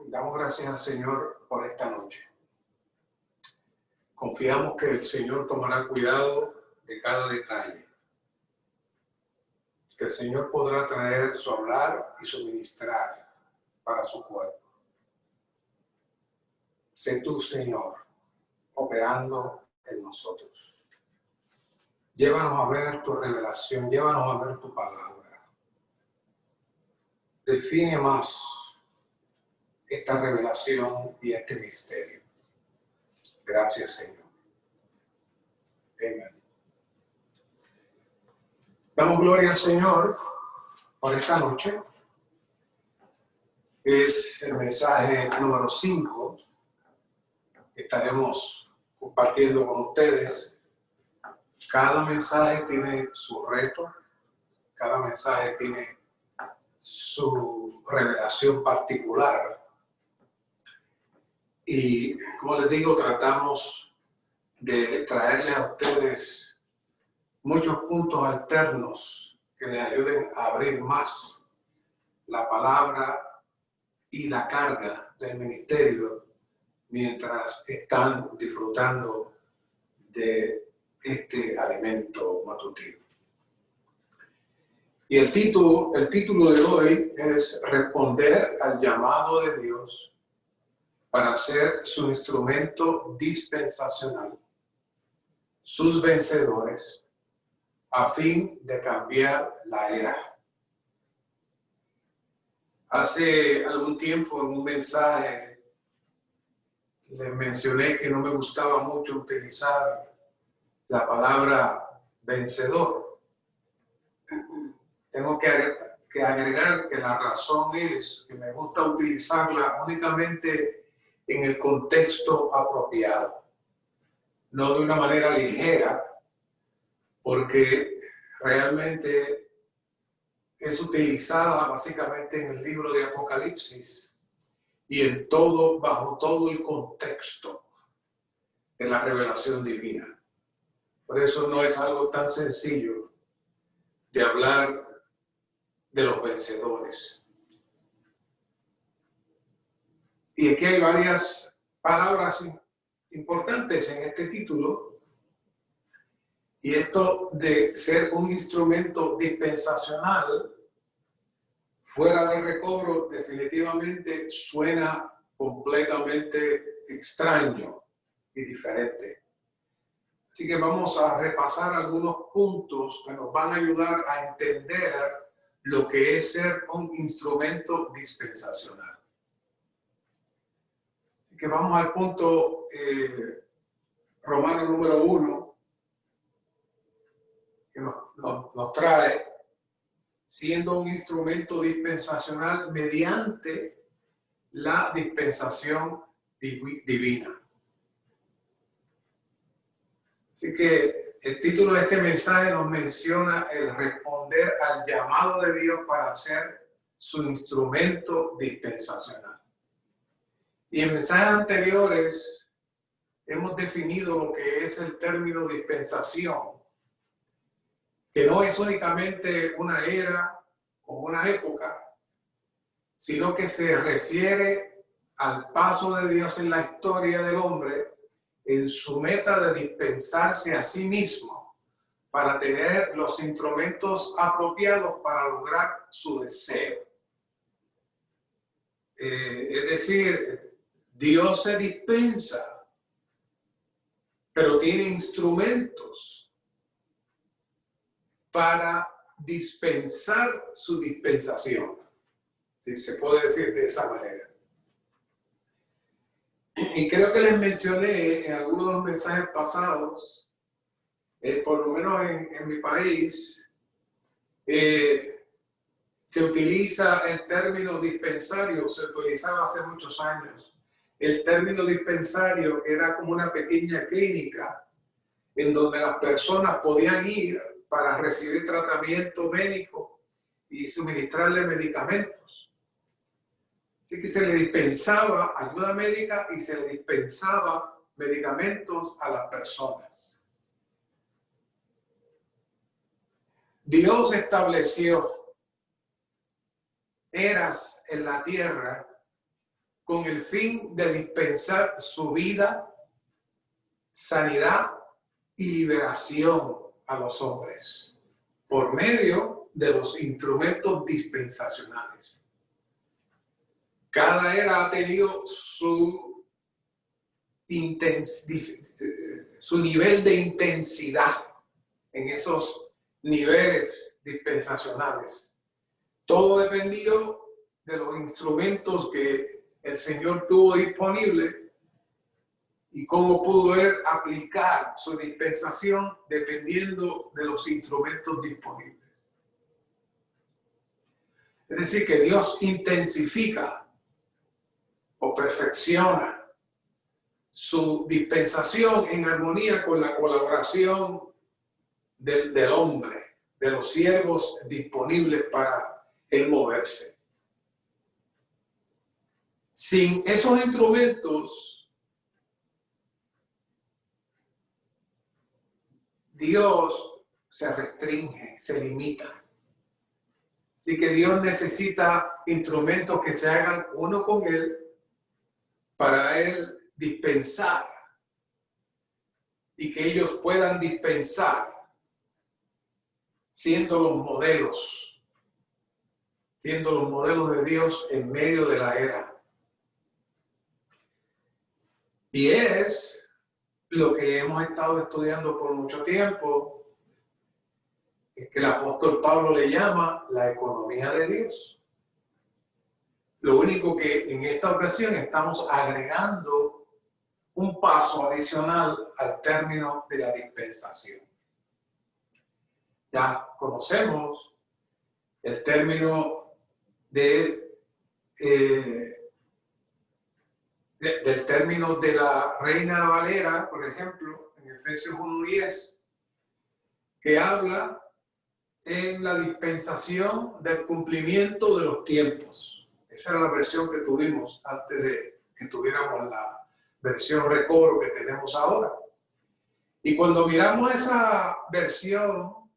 Damos gracias al Señor por esta noche. Confiamos que el Señor tomará cuidado de cada detalle. Que el Señor podrá traer su hablar y su ministrar para su cuerpo. Sé tú, Señor, operando en nosotros. Llévanos a ver tu revelación, llévanos a ver tu palabra. Define más esta revelación y este misterio. Gracias, Señor. Amén. Damos gloria al Señor por esta noche. Es el mensaje número 5 que estaremos compartiendo con ustedes. Cada mensaje tiene su reto, cada mensaje tiene su revelación particular. Y como les digo, tratamos de traerles a ustedes muchos puntos alternos que les ayuden a abrir más la palabra y la carga del ministerio mientras están disfrutando de este alimento matutino. Y el título de hoy es Responder al llamado de Dios para ser su instrumento dispensacional, sus vencedores, a fin de cambiar la era. Hace algún tiempo en un mensaje les mencioné que no me gustaba mucho utilizar la palabra vencedor. Tengo que agregar que la razón es que me gusta utilizarla únicamente en el contexto apropiado, no de una manera ligera, porque realmente es utilizada básicamente en el libro de Apocalipsis y bajo todo el contexto de la revelación divina. Por eso no es algo tan sencillo de hablar de los vencedores. Y aquí hay varias palabras importantes en este título. Y esto de ser un instrumento dispensacional fuera de recobro definitivamente suena completamente extraño y diferente. Así que vamos a repasar algunos puntos que nos van a ayudar a entender lo que es ser un instrumento dispensacional. Así que vamos al punto romano número 1, que nos trae siendo un instrumento dispensacional mediante la dispensación divina. Así que el título de este mensaje nos menciona el responder al llamado de Dios para ser su instrumento dispensacional. Y en mensajes anteriores hemos definido lo que es el término dispensación, que no es únicamente una era o una época, sino que se refiere al paso de Dios en la historia del hombre en su meta de dispensarse a sí mismo para tener los instrumentos apropiados para lograr su deseo. Es decir, Dios se dispensa, pero tiene instrumentos para dispensar su dispensación. ¿Sí? Se puede decir de esa manera. Y creo que les mencioné en algunos de los mensajes pasados, por lo menos en mi país, se utiliza el término dispensario, se utilizaba hace muchos años. El término dispensario era como una pequeña clínica en donde las personas podían ir para recibir tratamiento médico y suministrarle medicamentos. Así que se le dispensaba ayuda médica y se le dispensaba medicamentos a las personas. Dios estableció eras en la tierra con el fin de dispensar su vida, sanidad y liberación a los hombres por medio de los instrumentos dispensacionales. Cada era ha tenido su nivel de intensidad en esos niveles dispensacionales. Todo dependió de los instrumentos que el Señor tuvo disponible y cómo pudo él aplicar su dispensación dependiendo de los instrumentos disponibles. Es decir, que Dios intensifica o perfecciona su dispensación en armonía con la colaboración del hombre, de los siervos disponibles para él moverse. Sin esos instrumentos, Dios se restringe, se limita. Así que Dios necesita instrumentos que se hagan uno con Él para Él dispensar y que ellos puedan dispensar siendo los modelos de Dios en medio de la era. Y es lo que hemos estado estudiando por mucho tiempo, es que el apóstol Pablo le llama la economía de Dios. Lo único que en esta ocasión estamos agregando un paso adicional al término de la dispensación. Ya conocemos el término del término de la Reina Valera, por ejemplo, en Efesios 1:10, que habla en la dispensación del cumplimiento de los tiempos. Esa era la versión que tuvimos antes de que tuviéramos la versión Recobro que tenemos ahora. Y cuando miramos esa versión,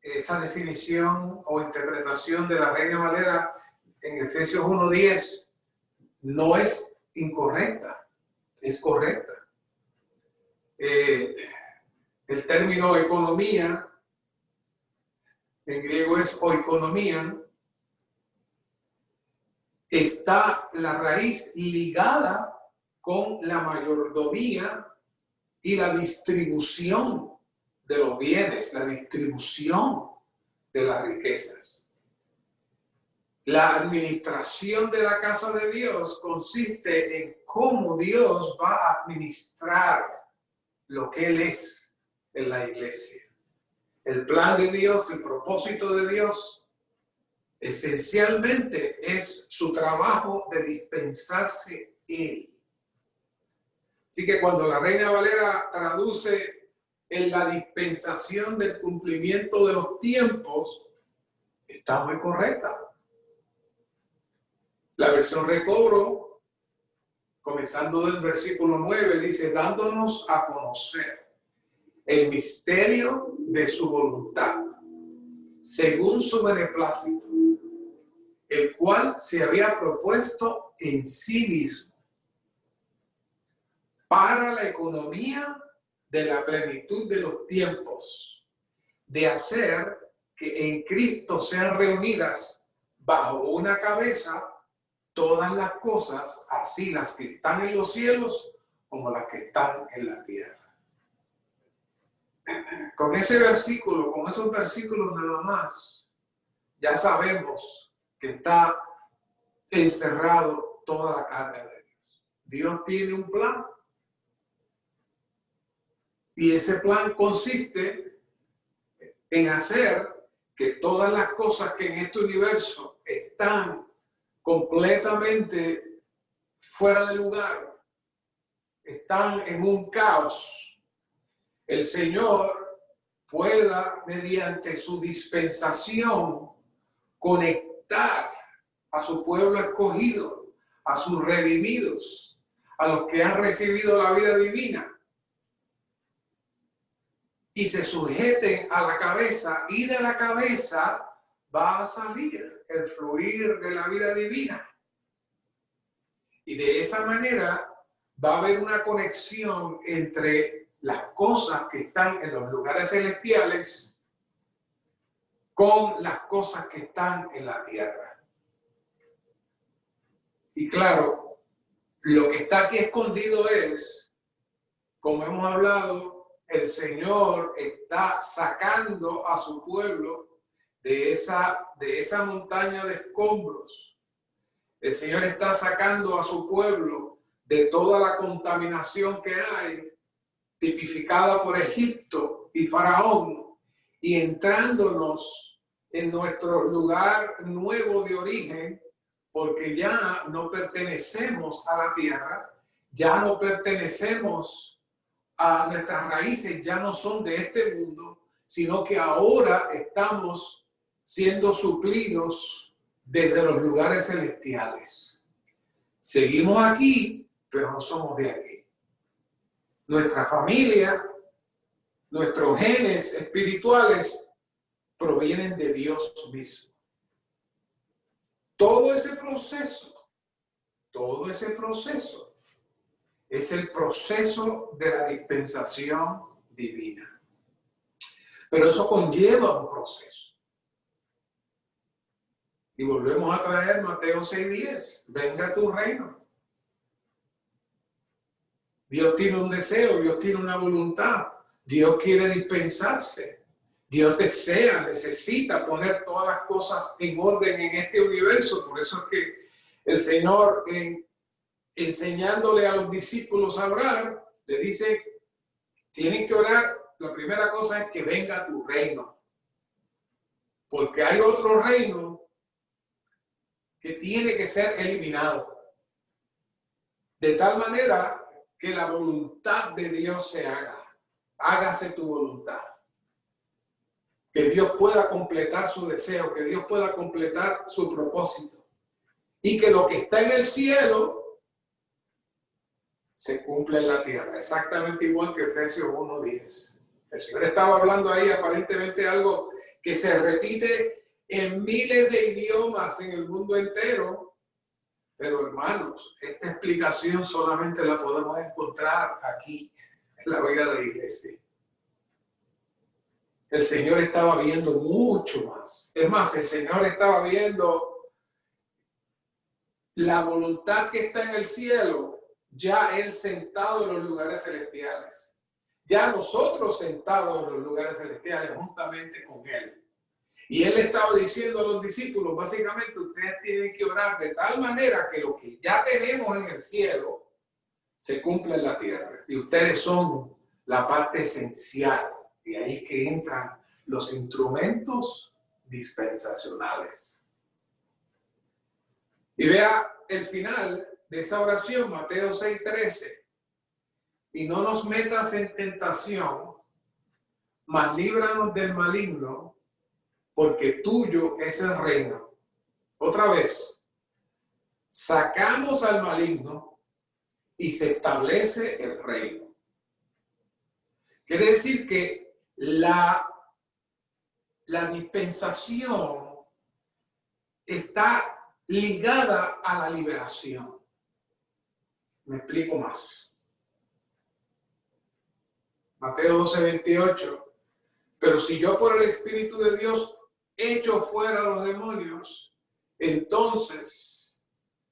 esa definición o interpretación de la Reina Valera en Efesios 1:10 no es incorrecta, es correcta. El término economía, en griego es oikonomía, está la raíz ligada con la mayordomía y la distribución de los bienes, la distribución de las riquezas. La administración de la casa de Dios consiste en cómo Dios va a administrar lo que Él es en la iglesia. El plan de Dios, el propósito de Dios, esencialmente es su trabajo de dispensarse Él. Así que cuando la Reina Valera traduce en la dispensación del cumplimiento de los tiempos, está muy correcta. La versión Recobro, comenzando del versículo 9, dice, dándonos a conocer el misterio de su voluntad, según su beneplácito, el cual se había propuesto en sí mismo, para la economía de la plenitud de los tiempos, de hacer que en Cristo sean reunidas bajo una cabeza todas las cosas, así las que están en los cielos como las que están en la tierra. Con ese versículo, con esos versículos nada más, ya sabemos que está encerrado toda la carne de Dios. Dios tiene un plan. Y ese plan consiste en hacer que todas las cosas que en este universo están completamente fuera de lugar, están en un caos, el Señor pueda, mediante su dispensación, conectar a su pueblo escogido, a sus redimidos, a los que han recibido la vida divina, y se sujeten a la cabeza, y de la cabeza va a salir el fluir de la vida divina. Y de esa manera va a haber una conexión entre las cosas que están en los lugares celestiales con las cosas que están en la tierra. Y claro, lo que está aquí escondido es, como hemos hablado, el Señor está sacando a su pueblo de esa montaña de escombros. El Señor está sacando a su pueblo de toda la contaminación que hay, tipificada por Egipto y Faraón, y entrándonos en nuestro lugar nuevo de origen, porque ya no pertenecemos a la tierra, ya no pertenecemos a nuestras raíces, ya no son de este mundo, sino que ahora estamos siendo suplidos desde los lugares celestiales. Seguimos aquí, pero no somos de aquí. Nuestra familia, nuestros genes espirituales provienen de Dios mismo. Todo ese proceso es el proceso de la dispensación divina. Pero eso conlleva un proceso. Y volvemos a traer Mateo 6:10. Venga tu reino. Dios tiene un deseo, Dios tiene una voluntad. Dios quiere dispensarse. Dios necesita poner todas las cosas en orden en este universo. Por eso es que el Señor, enseñándole a los discípulos a orar, les dice, tienen que orar. La primera cosa es que venga tu reino. Porque hay otro reino que tiene que ser eliminado. De tal manera que la voluntad de Dios se haga. Hágase tu voluntad. Que Dios pueda completar su deseo, que Dios pueda completar su propósito. Y que lo que está en el cielo se cumpla en la tierra. Exactamente igual que Efesios 1:10. El Señor estaba hablando ahí aparentemente algo que se repite en miles de idiomas en el mundo entero. Pero hermanos, esta explicación solamente la podemos encontrar aquí, en la vida de la iglesia. El Señor estaba viendo mucho más. Es más, el Señor estaba viendo la voluntad que está en el cielo, ya Él sentado en los lugares celestiales. Ya nosotros sentados en los lugares celestiales juntamente con Él. Y Él estaba diciendo a los discípulos, básicamente, ustedes tienen que orar de tal manera que lo que ya tenemos en el cielo se cumpla en la tierra. Y ustedes son la parte esencial. Y ahí es que entran los instrumentos dispensacionales. Y vea el final de esa oración, Mateo 6:13. Y no nos metas en tentación, mas líbranos del maligno, porque tuyo es el reino. Otra vez, sacamos al maligno y se establece el reino. Quiere decir que la dispensación está ligada a la liberación. Me explico más. Mateo 12:28. Pero si yo por el Espíritu de Dios echo fuera a los demonios, entonces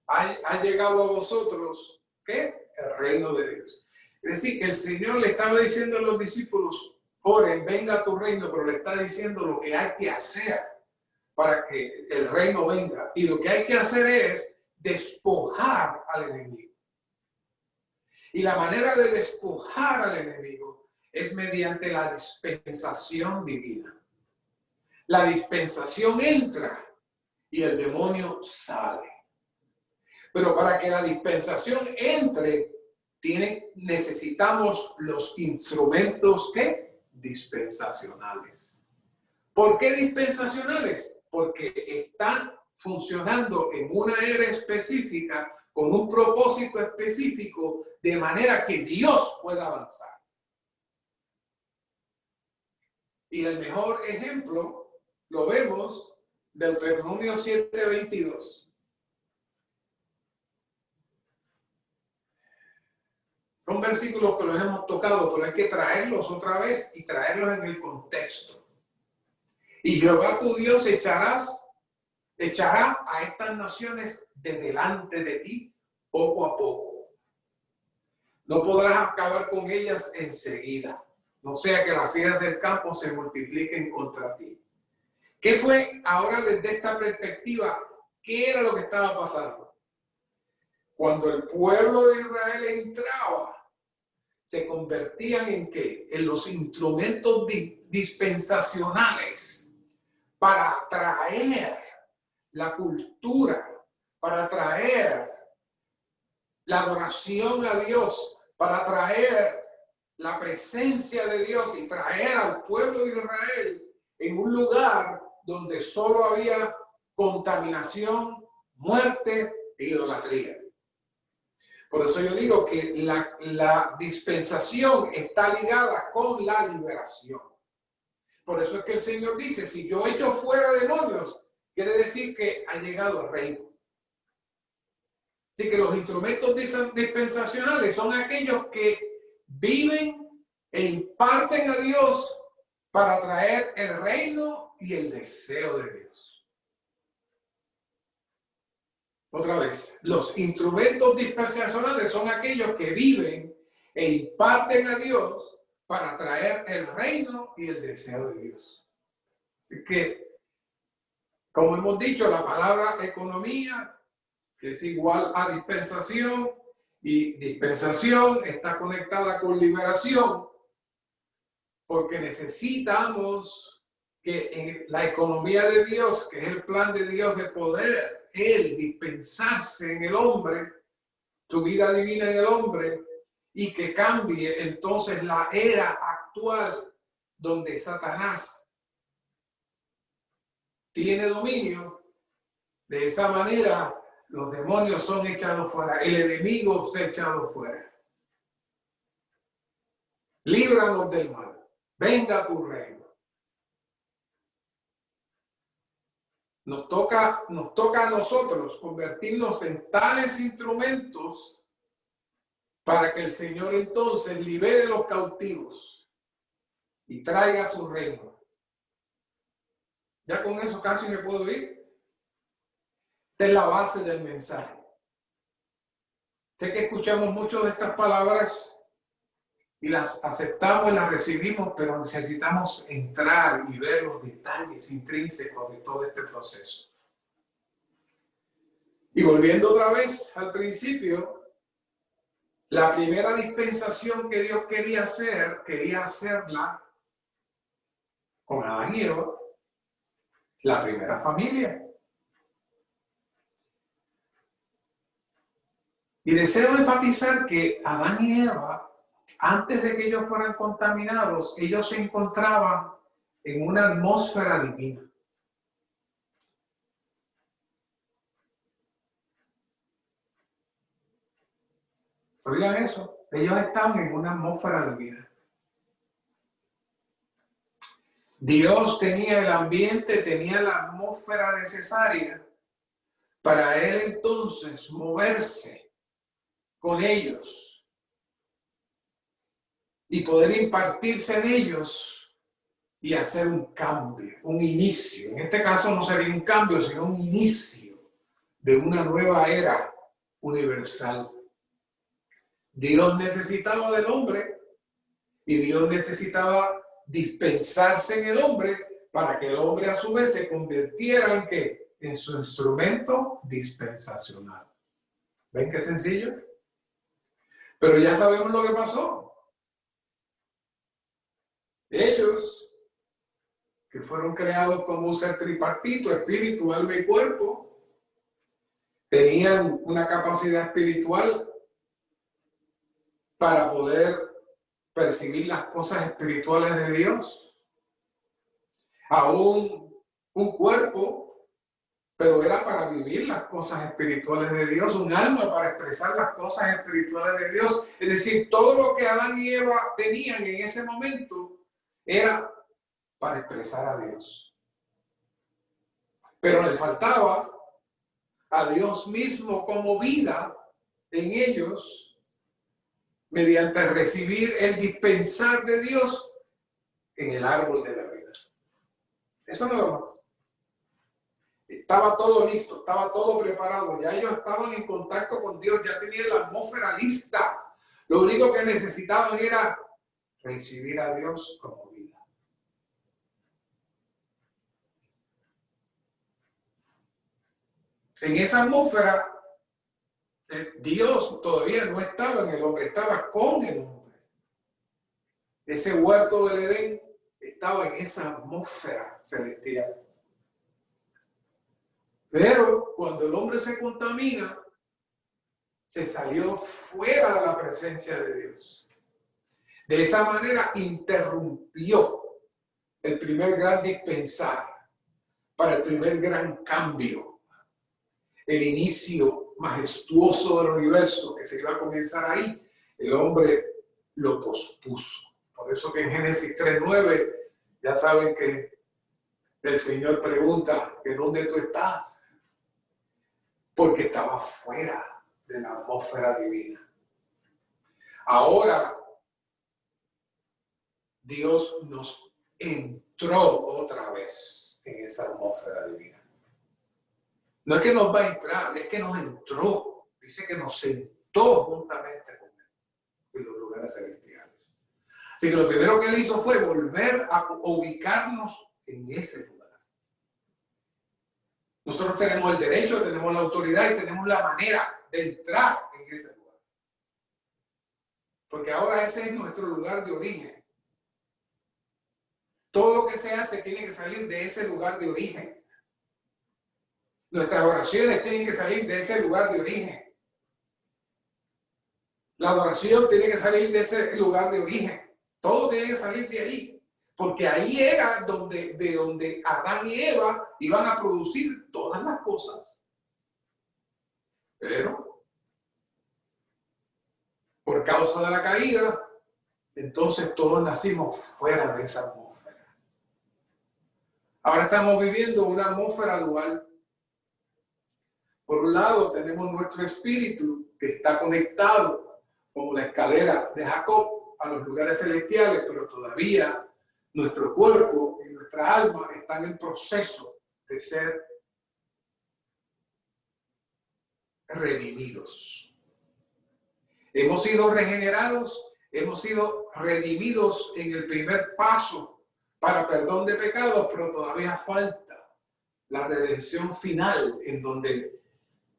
ha llegado a vosotros, ¿qué? El reino de Dios. Es decir, que el Señor le estaba diciendo a los discípulos, oren, venga tu reino, pero le está diciendo lo que hay que hacer para que el reino venga. Y lo que hay que hacer es despojar al enemigo. Y la manera de despojar al enemigo es mediante la dispensación divina. La dispensación entra y el demonio sale. Pero para que la dispensación entre, necesitamos los instrumentos ¿qué? Dispensacionales. ¿Por qué dispensacionales? Porque están funcionando en una era específica, con un propósito específico, de manera que Dios pueda avanzar. Y el mejor ejemplo lo vemos en Deuteronomio 7:22. Son versículos que los hemos tocado, pero hay que traerlos otra vez y traerlos en el contexto. Y Jehová tu Dios echará a estas naciones de delante de ti poco a poco. No podrás acabar con ellas enseguida, no sea que las fieras del campo se multipliquen contra ti. ¿Qué fue ahora desde esta perspectiva? ¿Qué era lo que estaba pasando? Cuando el pueblo de Israel entraba, se convertían ¿en qué? En los instrumentos dispensacionales para traer la cultura, para traer la adoración a Dios, para traer la presencia de Dios y traer al pueblo de Israel en un lugar donde solo había contaminación, muerte e idolatría. Por eso yo digo que la dispensación está ligada con la liberación. Por eso es que el Señor dice, si yo echo fuera demonios, quiere decir que ha llegado el reino. Así que los instrumentos dispensacionales son aquellos que viven e imparten a Dios para traer el reino y el deseo de Dios. Otra vez, los instrumentos dispensacionales son aquellos que viven e imparten a Dios para traer el reino y el deseo de Dios. Así que, como hemos dicho, la palabra economía es igual a dispensación y dispensación está conectada con liberación porque necesitamos que en la economía de Dios, que es el plan de Dios de poder, Él dispensarse en el hombre, su vida divina en el hombre, y que cambie entonces la era actual donde Satanás tiene dominio. De esa manera los demonios son echados fuera, el enemigo se ha echado fuera. Líbranos del mal, venga tu reino. Nos toca a nosotros convertirnos en tales instrumentos para que el Señor entonces libere los cautivos y traiga su reino. Ya con eso casi me puedo ir. Esta es la base del mensaje. Sé que escuchamos mucho de estas palabras y las aceptamos y las recibimos, pero necesitamos entrar y ver los detalles intrínsecos de todo este proceso. Y volviendo otra vez al principio, la primera dispensación que Dios quería hacerla con Adán y Eva, la primera familia. Y deseo enfatizar que Adán y Eva, antes de que ellos fueran contaminados, ellos se encontraban en una atmósfera divina. Oigan eso, ellos estaban en una atmósfera divina. Dios tenía el ambiente, tenía la atmósfera necesaria para Él entonces moverse con ellos y poder impartirse en ellos y hacer un cambio, un inicio. En este caso no sería un cambio, sino un inicio de una nueva era universal. Dios necesitaba del hombre y Dios necesitaba dispensarse en el hombre para que el hombre a su vez se convirtiera en ¿qué? En su instrumento dispensacional. ¿Ven qué sencillo? Pero ya sabemos lo que pasó. Ellos, que fueron creados como un ser tripartito, espíritu, alma y cuerpo, tenían una capacidad espiritual para poder percibir las cosas espirituales de Dios. Aún un cuerpo, pero era para vivir las cosas espirituales de Dios, un alma para expresar las cosas espirituales de Dios. Es decir, todo lo que Adán y Eva tenían en ese momento era para expresar a Dios. Pero les faltaba a Dios mismo como vida en ellos mediante recibir el dispensar de Dios en el árbol de la vida. Eso nada más. Estaba todo listo, estaba todo preparado. Ya ellos estaban en contacto con Dios, ya tenían la atmósfera lista. Lo único que necesitaban era recibir a Dios como vida. En esa atmósfera, Dios todavía no estaba en el hombre, estaba con el hombre. Ese huerto del Edén estaba en esa atmósfera celestial. Pero cuando el hombre se contamina, se salió fuera de la presencia de Dios. De esa manera interrumpió el primer gran dispensar para el primer gran cambio, el inicio majestuoso del universo que se iba a comenzar ahí. El hombre lo pospuso. Por eso que en Génesis 3:9 ya saben que el Señor pregunta que ¿dónde tú estás? Porque estaba fuera de la atmósfera divina. Ahora Dios nos entró otra vez en esa atmósfera divina. No es que nos va a entrar, es que nos entró. Dice que nos sentó juntamente con Él en los lugares celestiales. Así que lo primero que Él hizo fue volver a ubicarnos en ese lugar. Nosotros tenemos el derecho, tenemos la autoridad y tenemos la manera de entrar en ese lugar. Porque ahora ese es nuestro lugar de origen. Todo lo que se hace tiene que salir de ese lugar de origen. Nuestras oraciones tienen que salir de ese lugar de origen. La adoración tiene que salir de ese lugar de origen. Todo tiene que salir de ahí. Porque ahí era de donde Adán y Eva iban a producir todas las cosas. Pero, por causa de la caída, entonces todos nacimos fuera de esa atmósfera. Ahora estamos viviendo una atmósfera dual. Por un lado tenemos nuestro espíritu que está conectado como la escalera de Jacob a los lugares celestiales, pero todavía nuestro cuerpo y nuestra alma están en proceso de ser redimidos. Hemos sido regenerados, hemos sido redimidos en el primer paso para perdón de pecados, pero todavía falta la redención final en donde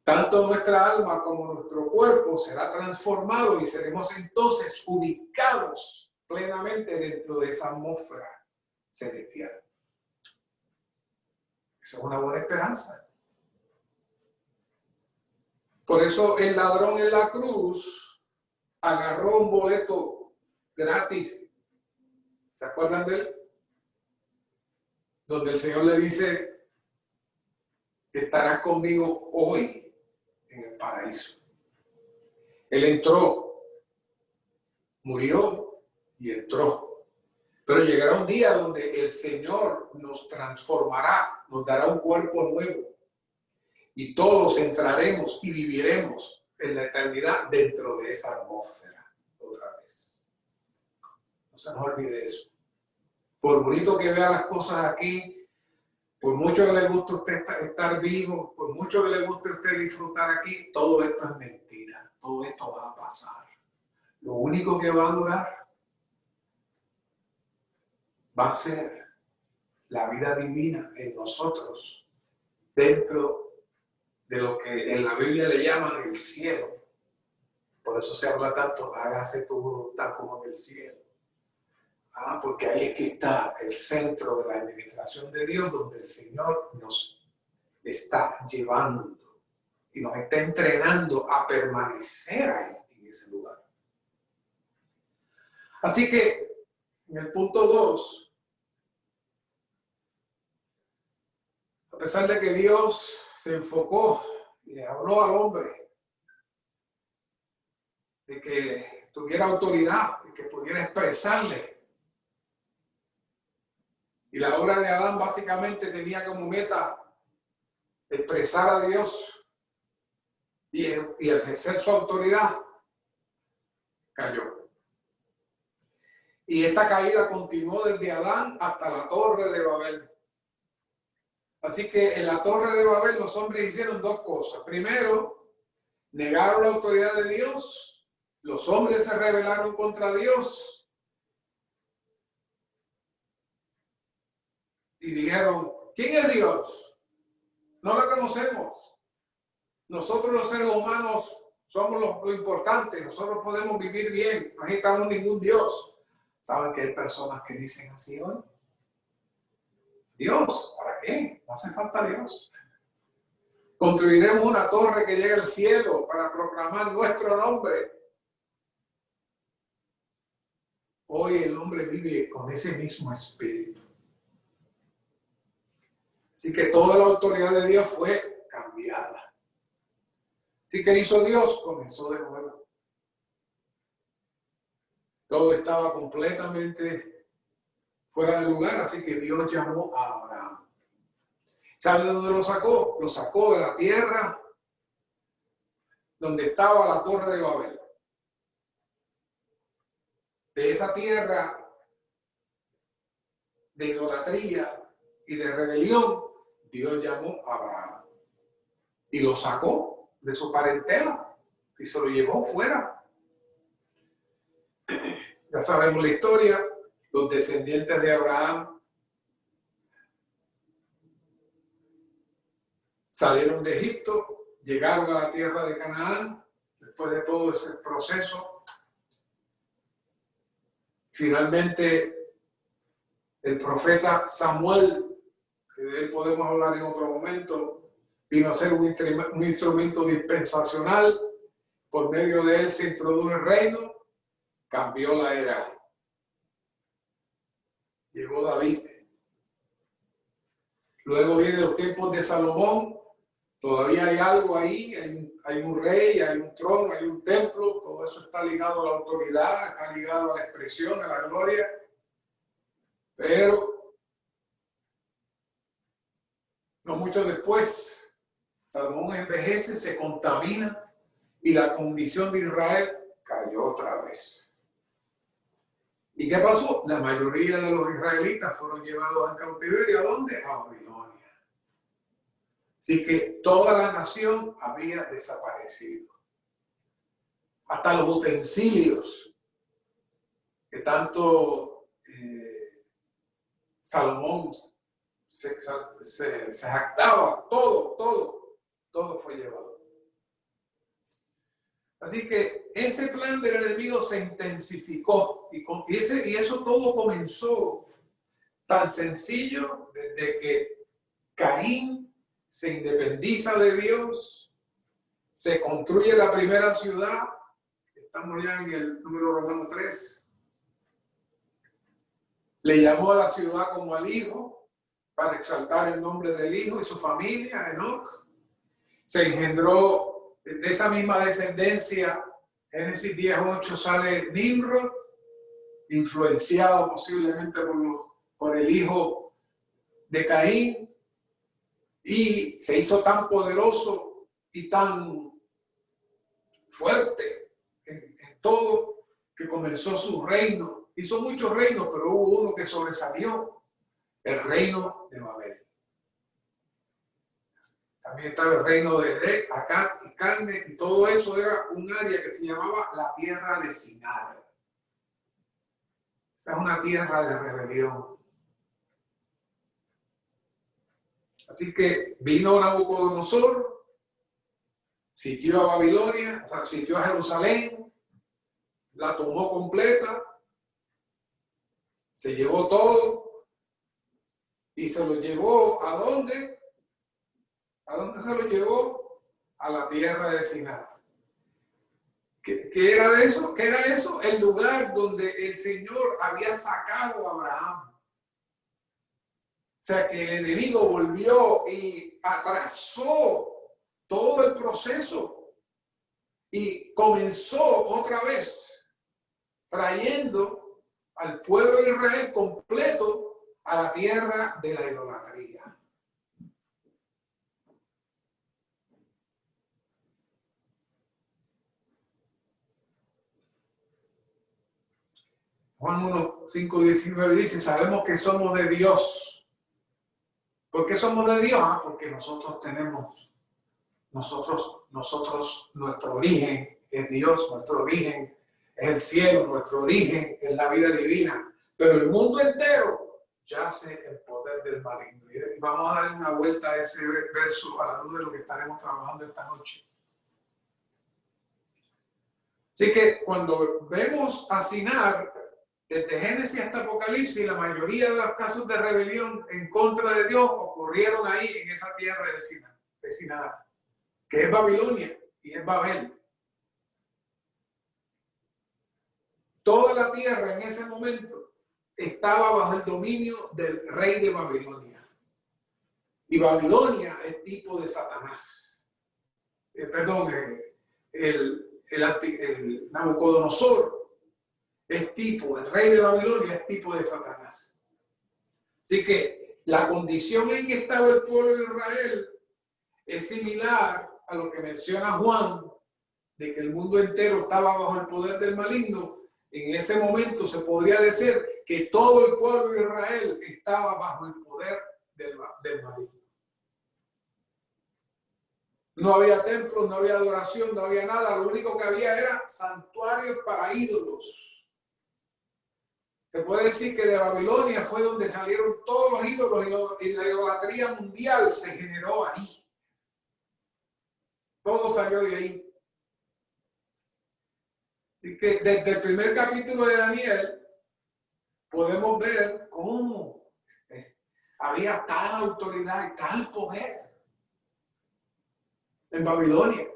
tanto nuestra alma como nuestro cuerpo será transformado y seremos entonces ubicados plenamente dentro de esa atmósfera celestial. Esa es una buena esperanza. Por eso el ladrón en la cruz agarró un boleto gratis. ¿Se acuerdan de él? Donde el Señor le dice que estarás conmigo hoy en el paraíso. Él entró, murió y entró. Pero llegará un día donde el Señor nos transformará, nos dará un cuerpo nuevo. Y todos entraremos y viviremos en la eternidad dentro de esa atmósfera otra vez. No se nos olvide eso. Por bonito que vea las cosas aquí, por mucho que le guste a usted estar vivo, por mucho que le guste a usted disfrutar aquí, todo esto es mentira. Todo esto va a pasar. Lo único que va a durar va a ser la vida divina en nosotros, dentro de lo que en la Biblia le llaman el cielo. Por eso se habla tanto, hágase tu voluntad como en el cielo. Porque ahí es que está el centro de la administración de Dios, donde el Señor nos está llevando y nos está entrenando a permanecer ahí, en ese lugar. Así que, en el punto 2, a pesar de que Dios se enfocó y le habló al hombre de que tuviera autoridad, de que pudiera expresarle. Y la obra de Adán básicamente tenía como meta expresar a Dios y ejercer su autoridad. cayó. Y esta caída continuó desde Adán hasta la Torre de Babel. Así que en la Torre de Babel los hombres hicieron dos cosas. Primero, negaron la autoridad de Dios. Los hombres se rebelaron contra Dios. Y dijeron, ¿quién es Dios? No lo conocemos. Nosotros los seres humanos somos lo importante. Nosotros podemos vivir bien. No necesitamos ningún Dios. ¿Saben que hay personas que dicen así hoy? Dios, ¿para qué? No hace falta Dios. Construiremos una torre que llegue al cielo para proclamar nuestro nombre. Hoy el hombre vive con ese mismo espíritu. Así que toda la autoridad de Dios fue cambiada. Así que hizo Dios, comenzó de nuevo. Todo estaba completamente fuera de lugar, así que Dios llamó a Abraham. ¿Sabe de dónde lo sacó? Lo sacó de la tierra donde estaba la Torre de Babel. De esa tierra de idolatría y de rebelión, Dios llamó a Abraham y lo sacó de su parentela y se lo llevó fuera. Ya sabemos la historia, los descendientes de Abraham salieron de Egipto, llegaron a la tierra de Canaán, después de todo ese proceso. Finalmente, el profeta Samuel, que de él podemos hablar en otro momento, vino a ser un instrumento dispensacional. Por medio de él se introdujo el reino, cambió la era. Llegó David. Luego vienen los tiempos de Salomón. Todavía hay algo ahí, hay un rey, hay un trono, hay un templo. Todo eso está ligado a la autoridad, está ligado a la expresión, a la gloria. Pero no mucho después, Salomón envejece, se contamina y la condición de Israel cayó otra vez. ¿Y qué pasó? La mayoría de los israelitas fueron llevados en cautiverio. ¿A dónde? A Babilonia. Así que toda la nación había desaparecido. Hasta los utensilios que tanto Salomón se jactaba, todo fue llevado. Así que ese plan del enemigo se intensificó y eso todo comenzó tan sencillo desde que Caín se independiza de Dios, se construye la primera ciudad, estamos ya en el número romano 3, le llamó a la ciudad como al hijo para exaltar el nombre del hijo y su familia, Enoc. Se engendró de esa misma descendencia, Génesis 10:8 sale Nimrod, influenciado posiblemente por el hijo de Caín, y se hizo tan poderoso y tan fuerte en todo que comenzó su reino. Hizo muchos reinos, pero hubo uno que sobresalió, el reino de Babel. También estaba el reino de Erec, Akkad y Calne, y todo eso era un área que se llamaba la tierra de Sinar. Esa es una tierra de rebelión. Así que vino Nabucodonosor, sitió a Babilonia, o sea, sitió a Jerusalén, la tomó completa, se llevó todo y se lo llevó ¿a dónde? ¿A dónde se lo llevó? A la tierra de Sinar. ¿Qué era de eso? ¿Qué era eso? El lugar donde el Señor había sacado a Abraham. O sea, que el enemigo volvió y atrasó todo el proceso y comenzó otra vez trayendo al pueblo de Israel completo a la tierra de la idolatría. Juan 1, 5, 19 dice, sabemos que somos de Dios. ¿Por qué somos de Dios? Porque nosotros tenemos, nuestro origen es Dios, nuestro origen es el cielo, nuestro origen es la vida divina. Pero el mundo entero yace el poder del maligno. Y vamos a darle una vuelta a ese verso a la luz de lo que estaremos trabajando esta noche. Así que cuando vemos a Sinar, desde Génesis hasta Apocalipsis, la mayoría de los casos de rebelión en contra de Dios ocurrieron ahí en esa tierra de Sinar, que es Babilonia y es Babel. Toda la tierra en ese momento estaba bajo el dominio del rey de Babilonia. Y Babilonia es tipo de Satanás. El Nabucodonosor es tipo, el rey de Babilonia es tipo de Satanás. Así que la condición en que estaba el pueblo de Israel es similar a lo que menciona Juan, de que el mundo entero estaba bajo el poder del maligno. En ese momento se podría decir que todo el pueblo de Israel estaba bajo el poder del maligno. No había templos, no había adoración, no había nada. Lo único que había era santuarios para ídolos. Se puede decir que de Babilonia fue donde salieron todos los ídolos y la idolatría mundial se generó ahí. Todo salió de ahí. Así que desde el primer capítulo de Daniel podemos ver cómo había tal autoridad y tal poder en Babilonia.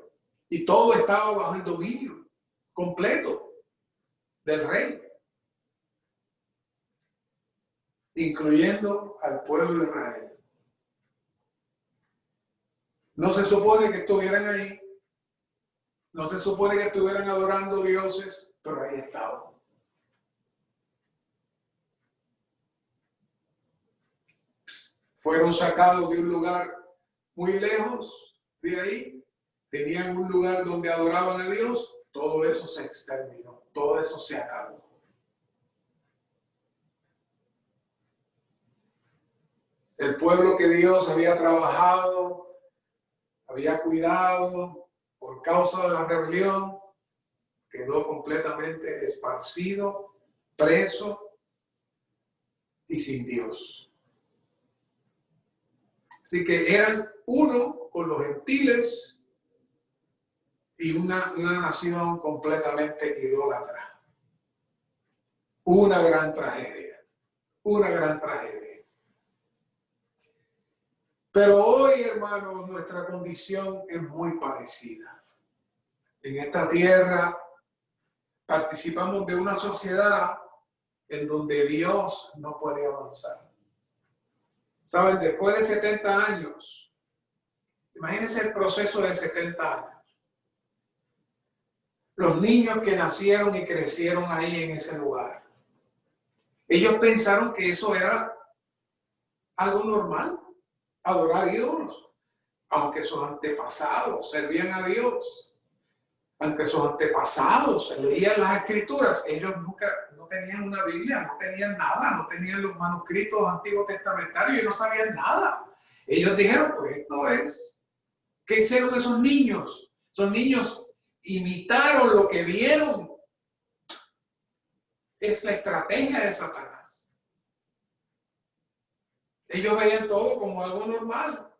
Y todo estaba bajo el dominio completo del rey, incluyendo al pueblo de Israel. No se supone que estuvieran ahí, no se supone que estuvieran adorando dioses, pero ahí estaban. Fueron sacados de un lugar muy lejos de ahí, tenían un lugar donde adoraban a Dios, todo eso se exterminó, todo eso se acabó. El pueblo que Dios había trabajado, había cuidado por causa de la rebelión, quedó completamente esparcido, preso y sin Dios. Así que eran uno con los gentiles y una nación completamente idólatra. Una gran tragedia, una gran tragedia. Pero hoy, hermanos, nuestra condición es muy parecida. En esta tierra participamos de una sociedad en donde Dios no puede avanzar. ¿Saben? Después de 70 años, imagínense el proceso de 70 años. Los niños que nacieron y crecieron ahí en ese lugar, ellos pensaron que eso era algo normal, adorar ídolos, aunque sus antepasados servían a Dios, aunque sus antepasados leían las escrituras, ellos nunca no tenían una Biblia, no tenían nada, no tenían los manuscritos antiguos testamentarios y no sabían nada. Ellos dijeron, pues esto es. ¿Qué hicieron esos niños? Esos niños imitaron lo que vieron. Es la estrategia de Satanás. Ellos veían todo como algo normal.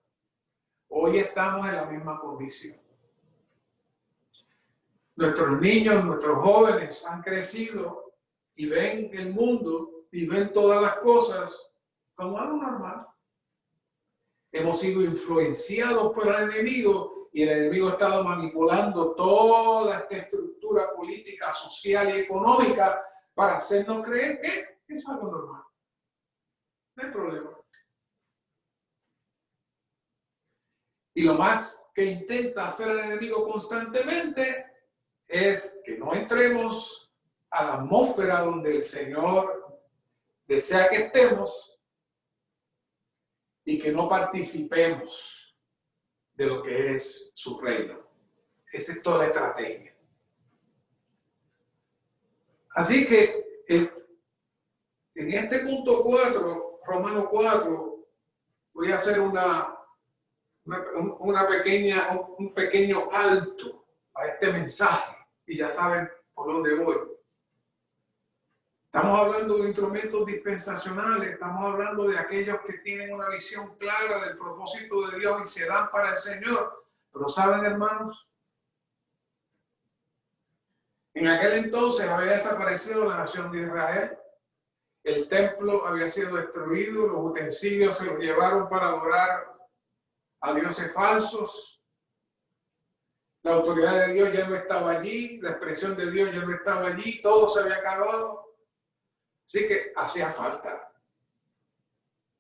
Hoy estamos en la misma condición. Nuestros niños, nuestros jóvenes han crecido y ven el mundo y ven todas las cosas como algo normal. Hemos sido influenciados por el enemigo y el enemigo ha estado manipulando toda esta estructura política, social y económica para hacernos creer que es algo normal. No hay problema. Y lo más que intenta hacer el enemigo constantemente es que no entremos a la atmósfera donde el Señor desea que estemos y que no participemos de lo que es su reino. Esa es toda la estrategia. Así que en este punto 4, Romano 4, voy a hacer un pequeño alto a este mensaje y ya saben por dónde voy. Estamos hablando de instrumentos dispensacionales, estamos hablando de aquellos que tienen una visión clara del propósito de Dios y se dan para el Señor. Pero ¿saben, hermanos? En aquel entonces había desaparecido la nación de Israel. El templo había sido destruido, los utensilios se los llevaron para adorar a dioses falsos. La autoridad de Dios ya no estaba allí, la expresión de Dios ya no estaba allí, todo se había acabado. Así que hacía falta.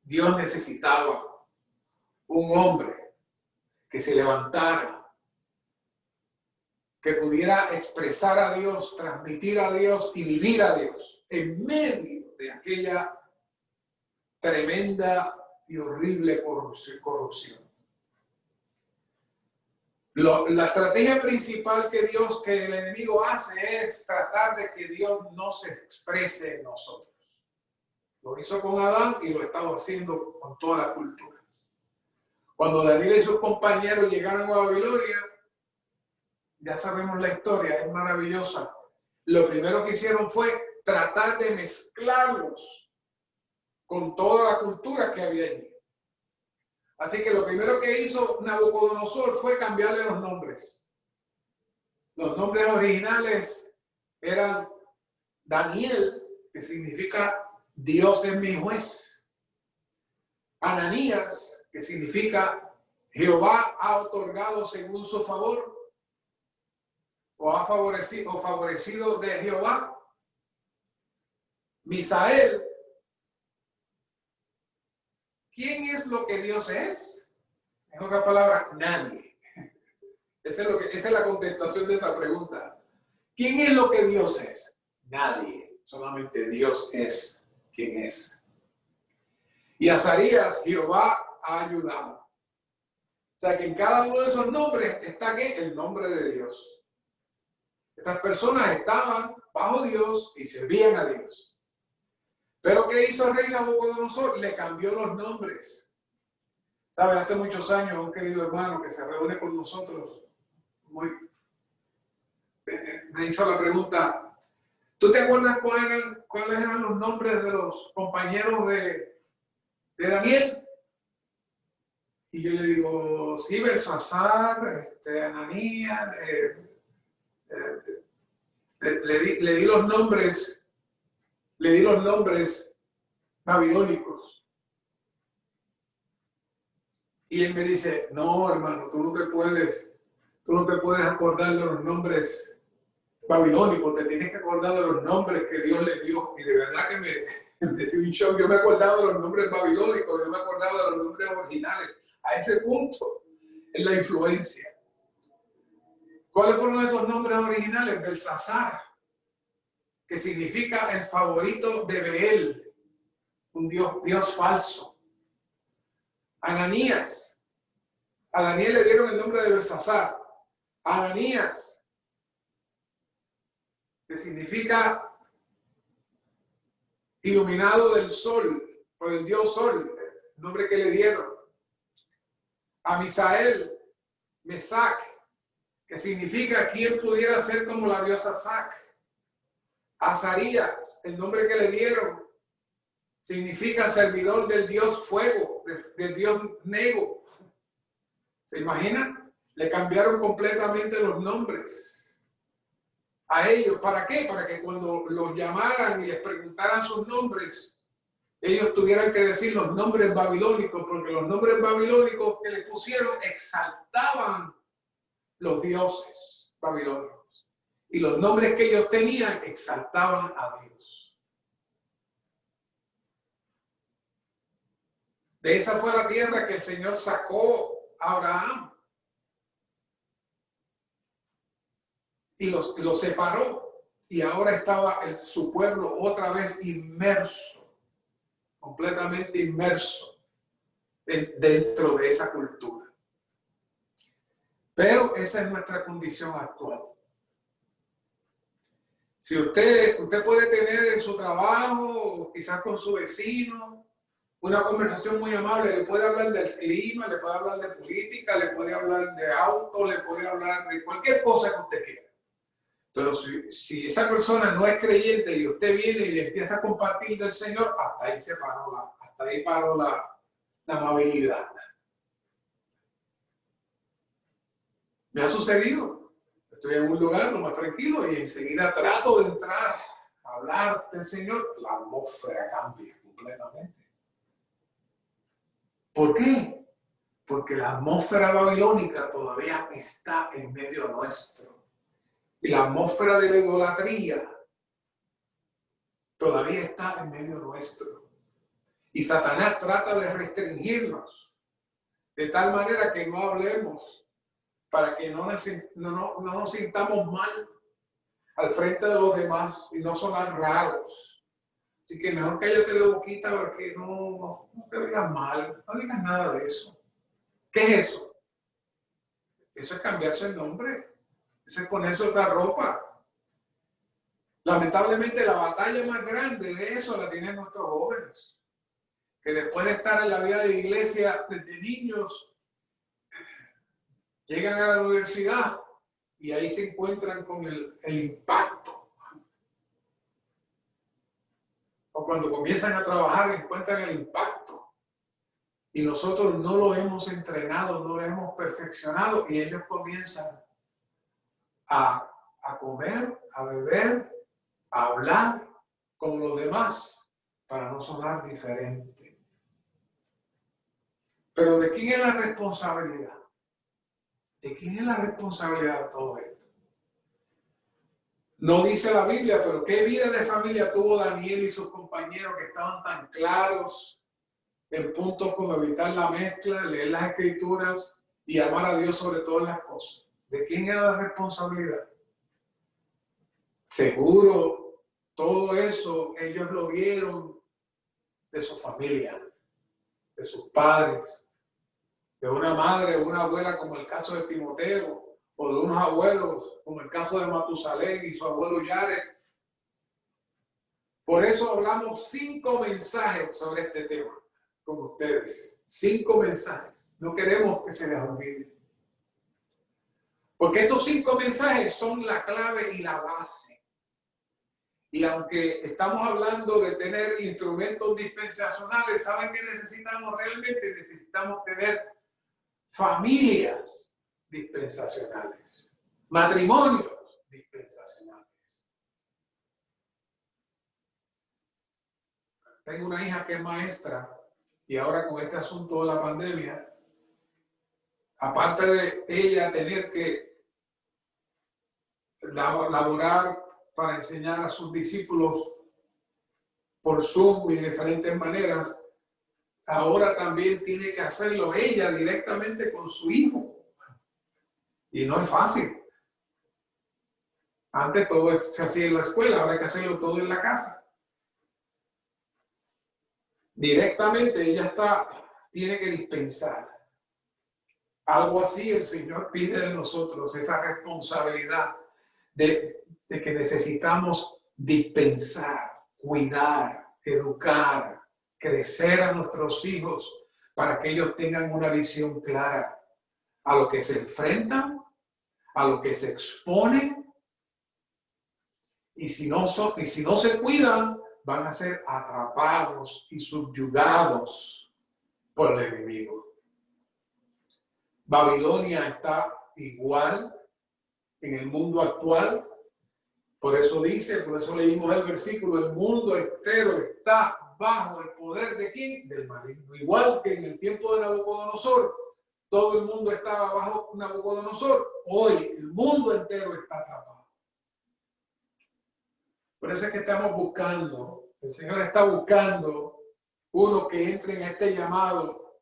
Dios necesitaba un hombre que se levantara, que pudiera expresar a Dios, transmitir a Dios y vivir a Dios en medio de aquella tremenda y horrible corrupción. La estrategia principal que el enemigo hace es tratar de que Dios no se exprese en nosotros. Lo hizo con Adán y lo ha estado haciendo con todas las culturas. Cuando Daniel y sus compañeros llegaron a Babilonia, ya sabemos la historia, es maravillosa. Lo primero que hicieron fue tratar de mezclarlos con toda la cultura que había allí. Así que lo primero que hizo Nabucodonosor fue cambiarle los nombres. Los nombres originales eran Daniel, que significa Dios es mi juez. Ananías, que significa Jehová ha otorgado según su favor, o ha favorecido de Jehová. Misael, ¿quién es lo que Dios es? En otras palabras, nadie. Esa es la contestación de esa pregunta. ¿Quién es lo que Dios es? Nadie. Solamente Dios es quien es. Y Azarías, Jehová ha ayudado. O sea que en cada uno de esos nombres está ¿qué? El nombre de Dios. Estas personas estaban bajo Dios y servían a Dios. Pero ¿qué hizo el rey Nabucodonosor? Le cambió los nombres. ¿Sabe? Hace muchos años un querido hermano que se reúne con nosotros me hizo la pregunta, ¿tú te acuerdas cuáles eran los nombres de los compañeros de Daniel? Y yo le digo, sí, Belsasar, Ananías, le di los nombres babilónicos. Y él me dice, no, hermano, tú no te puedes acordar de los nombres babilónicos, te tienes que acordar de los nombres que Dios le dio. Y de verdad que me dio un shock. Yo me acordaba de los nombres babilónicos, yo me acordaba de los nombres originales. A ese punto es la influencia. ¿Cuáles fueron esos nombres originales? Belsasar, que significa el favorito de Beel, un Dios falso. Ananías, a Daniel le dieron el nombre de Belsasar. Ananías, que significa iluminado del sol, por el Dios Sol, el nombre que le dieron. A Misael, Mesac, que significa quien pudiera ser como la diosa Sac. A Azarías, el nombre que le dieron, significa servidor del Dios Fuego, del Dios Nego. ¿Se imaginan? Le cambiaron completamente los nombres a ellos. ¿Para qué? Para que cuando los llamaran y les preguntaran sus nombres, ellos tuvieran que decir los nombres babilónicos, porque los nombres babilónicos que les pusieron exaltaban los dioses babilónicos. Y los nombres que ellos tenían exaltaban a Dios. De esa fue la tierra que el Señor sacó a Abraham. Y los separó. Y ahora estaba su pueblo otra vez inmerso, completamente inmerso dentro de esa cultura. Pero esa es nuestra condición actual. Si usted puede tener en su trabajo, quizás con su vecino, una conversación muy amable, le puede hablar del clima, le puede hablar de política, le puede hablar de auto, le puede hablar de cualquier cosa que usted quiera. Pero si esa persona no es creyente y usted viene y le empieza a compartir del Señor, hasta ahí paró la amabilidad. Me ha sucedido. Estoy en un lugar lo más tranquilo y enseguida trato de entrar a hablar del Señor. La atmósfera cambia completamente. ¿Por qué? Porque la atmósfera babilónica todavía está en medio nuestro. Y la atmósfera de la idolatría todavía está en medio nuestro. Y Satanás trata de restringirnos de tal manera que no hablemos, para que no nos sintamos mal al frente de los demás y no sonar raros. Así que mejor cállate la boquita para que no te digas mal, no digas nada de eso. ¿Qué es eso? Eso es cambiarse el nombre, eso es ponerse otra ropa. Lamentablemente la batalla más grande de eso la tienen nuestros jóvenes, que después de estar en la vida de iglesia desde niños, llegan a la universidad y ahí se encuentran con el impacto. O cuando comienzan a trabajar encuentran el impacto. Y nosotros no lo hemos entrenado, no lo hemos perfeccionado y ellos comienzan a comer, a beber, a hablar como los demás para no sonar diferente. Pero ¿de quién es la responsabilidad? ¿De quién es la responsabilidad de todo esto? No dice la Biblia, pero ¿qué vida de familia tuvo Daniel y sus compañeros que estaban tan claros en puntos como evitar la mezcla, leer las escrituras y amar a Dios sobre todas las cosas? ¿De quién era la responsabilidad? Seguro, todo eso ellos lo vieron de su familia, de sus padres, de una madre o una abuela como el caso de Timoteo, o de unos abuelos como el caso de Matusalén y su abuelo Yared. Por eso hablamos 5 mensajes sobre este tema con ustedes. 5 mensajes. No queremos que se les olvide. Porque estos 5 mensajes son la clave y la base. Y aunque estamos hablando de tener instrumentos dispensacionales, ¿saben qué necesitamos realmente? Necesitamos tener familias dispensacionales, matrimonios dispensacionales. Tengo una hija que es maestra y ahora con este asunto de la pandemia, aparte de ella tener que laborar para enseñar a sus discípulos por Zoom y de diferentes maneras, ahora también tiene que hacerlo ella directamente con su hijo. Y no es fácil. Antes todo se hacía en la escuela, ahora hay que hacerlo todo en la casa. Directamente ella tiene que dispensar. Algo así el Señor pide de nosotros, esa responsabilidad de que necesitamos dispensar, cuidar, educar, crecer a nuestros hijos para que ellos tengan una visión clara a lo que se enfrentan, a lo que se exponen, y si no se cuidan, van a ser atrapados y subyugados por el enemigo. Babilonia está igual en el mundo actual. Por eso leímos el versículo, el mundo entero está bajo el poder ¿de quién? Del maligno. Igual que en el tiempo de Nabucodonosor, todo el mundo estaba bajo Nabucodonosor. Hoy el mundo entero está atrapado. Por eso es que estamos buscando, el Señor está buscando uno que entre en este llamado.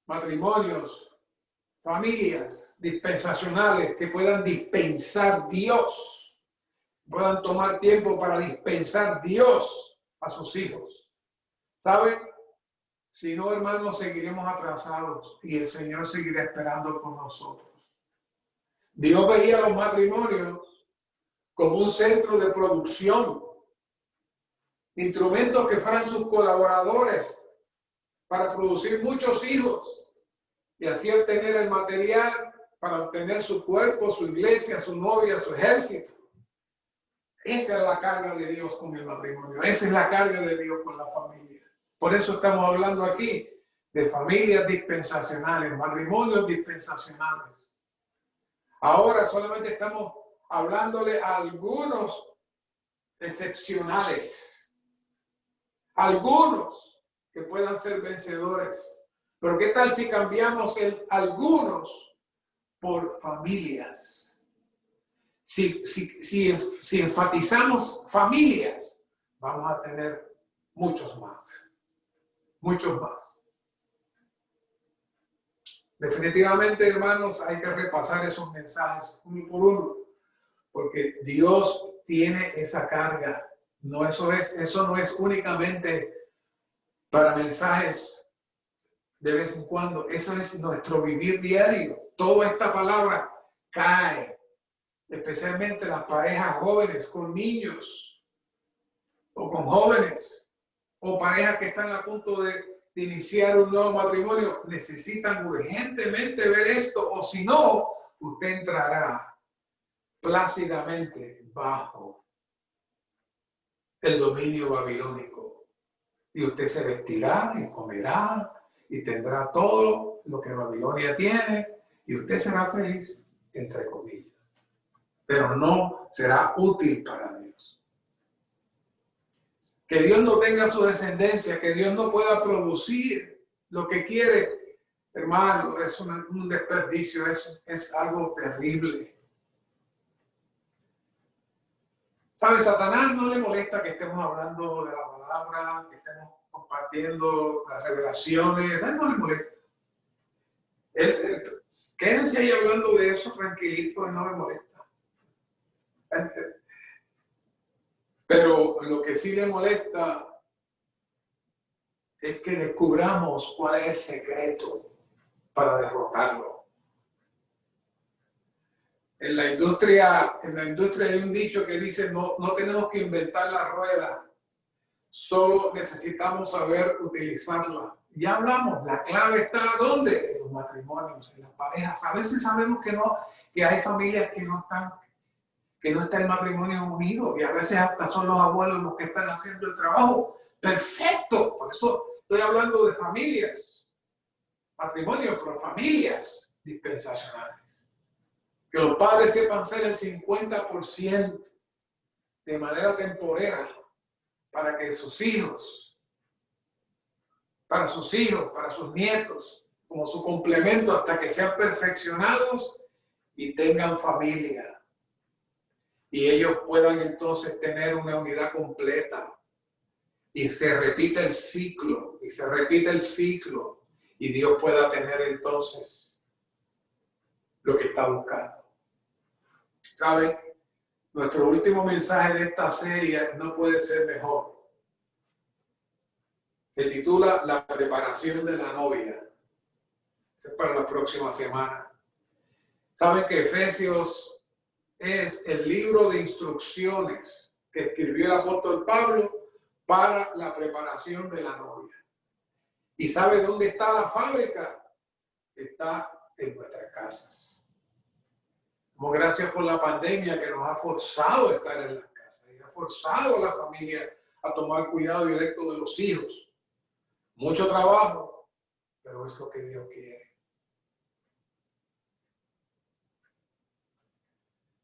Matrimonios, familias dispensacionales que puedan dispensar Dios, puedan tomar tiempo para dispensar Dios a sus hijos. ¿Saben? Si no, hermanos, seguiremos atrasados y el Señor seguirá esperando por nosotros. Dios veía los matrimonios como un centro de producción, instrumentos que fueran sus colaboradores para producir muchos hijos y así obtener el material para obtener su cuerpo, su iglesia, su novia, su ejército. Esa es la carga de Dios con el matrimonio. Esa es la carga de Dios con la familia. Por eso estamos hablando aquí de familias dispensacionales, matrimonios dispensacionales. Ahora solamente estamos hablándole a algunos excepcionales, algunos que puedan ser vencedores. Pero ¿qué tal si cambiamos el algunos por familias? Si enfatizamos familias, vamos a tener muchos más. Muchos más. Definitivamente, hermanos, hay que repasar esos mensajes uno por uno, porque Dios tiene esa carga. No, eso no es únicamente para mensajes de vez en cuando. Eso es nuestro vivir diario. Toda esta palabra cae, especialmente las parejas jóvenes con niños o con jóvenes o parejas que están a punto de iniciar un nuevo matrimonio. Necesitan urgentemente ver esto, o si no, usted entrará plácidamente bajo el dominio babilónico y usted se vestirá y comerá y tendrá todo lo que Babilonia tiene y usted será feliz, entre comillas, pero no será útil para Dios. Que Dios no tenga su descendencia, que Dios no pueda producir lo que quiere, hermano, es un desperdicio, es algo terrible. ¿Sabe? Satanás no le molesta que estemos hablando de la palabra, que estemos compartiendo las revelaciones, a él no le molesta. Quédense ahí hablando de eso tranquilito, él no le molesta. Pero lo que sí le molesta es que descubramos cuál es el secreto para derrotarlo. En la industria hay un dicho que dice, no tenemos que inventar la rueda, solo necesitamos saber utilizarla. Ya hablamos, la clave está ¿dónde? En los matrimonios, en las parejas. A veces sabemos que hay familias que no está el matrimonio unido y a veces hasta son los abuelos los que están haciendo el trabajo. Perfecto, por eso estoy hablando de familias, matrimonios, pero familias dispensacionales. Que los padres sepan ser el 50% de manera temporera para que sus hijos, para sus nietos, como su complemento hasta que sean perfeccionados y tengan familia. Y ellos puedan entonces tener una unidad completa. Y se repite el ciclo, y se repite el ciclo. Y Dios pueda tener entonces lo que está buscando. ¿Saben? Nuestro último mensaje de esta serie no puede ser mejor. Se titula La preparación de la novia. Es para la próxima semana. ¿Saben que Efesios es el libro de instrucciones que escribió el apóstol Pablo para la preparación de la novia? ¿Y sabe dónde está la fábrica? Está en nuestras casas. Damos gracias por la pandemia que nos ha forzado a estar en las casas y ha forzado a la familia a tomar cuidado directo de los hijos. Mucho trabajo, pero es lo que Dios quiere.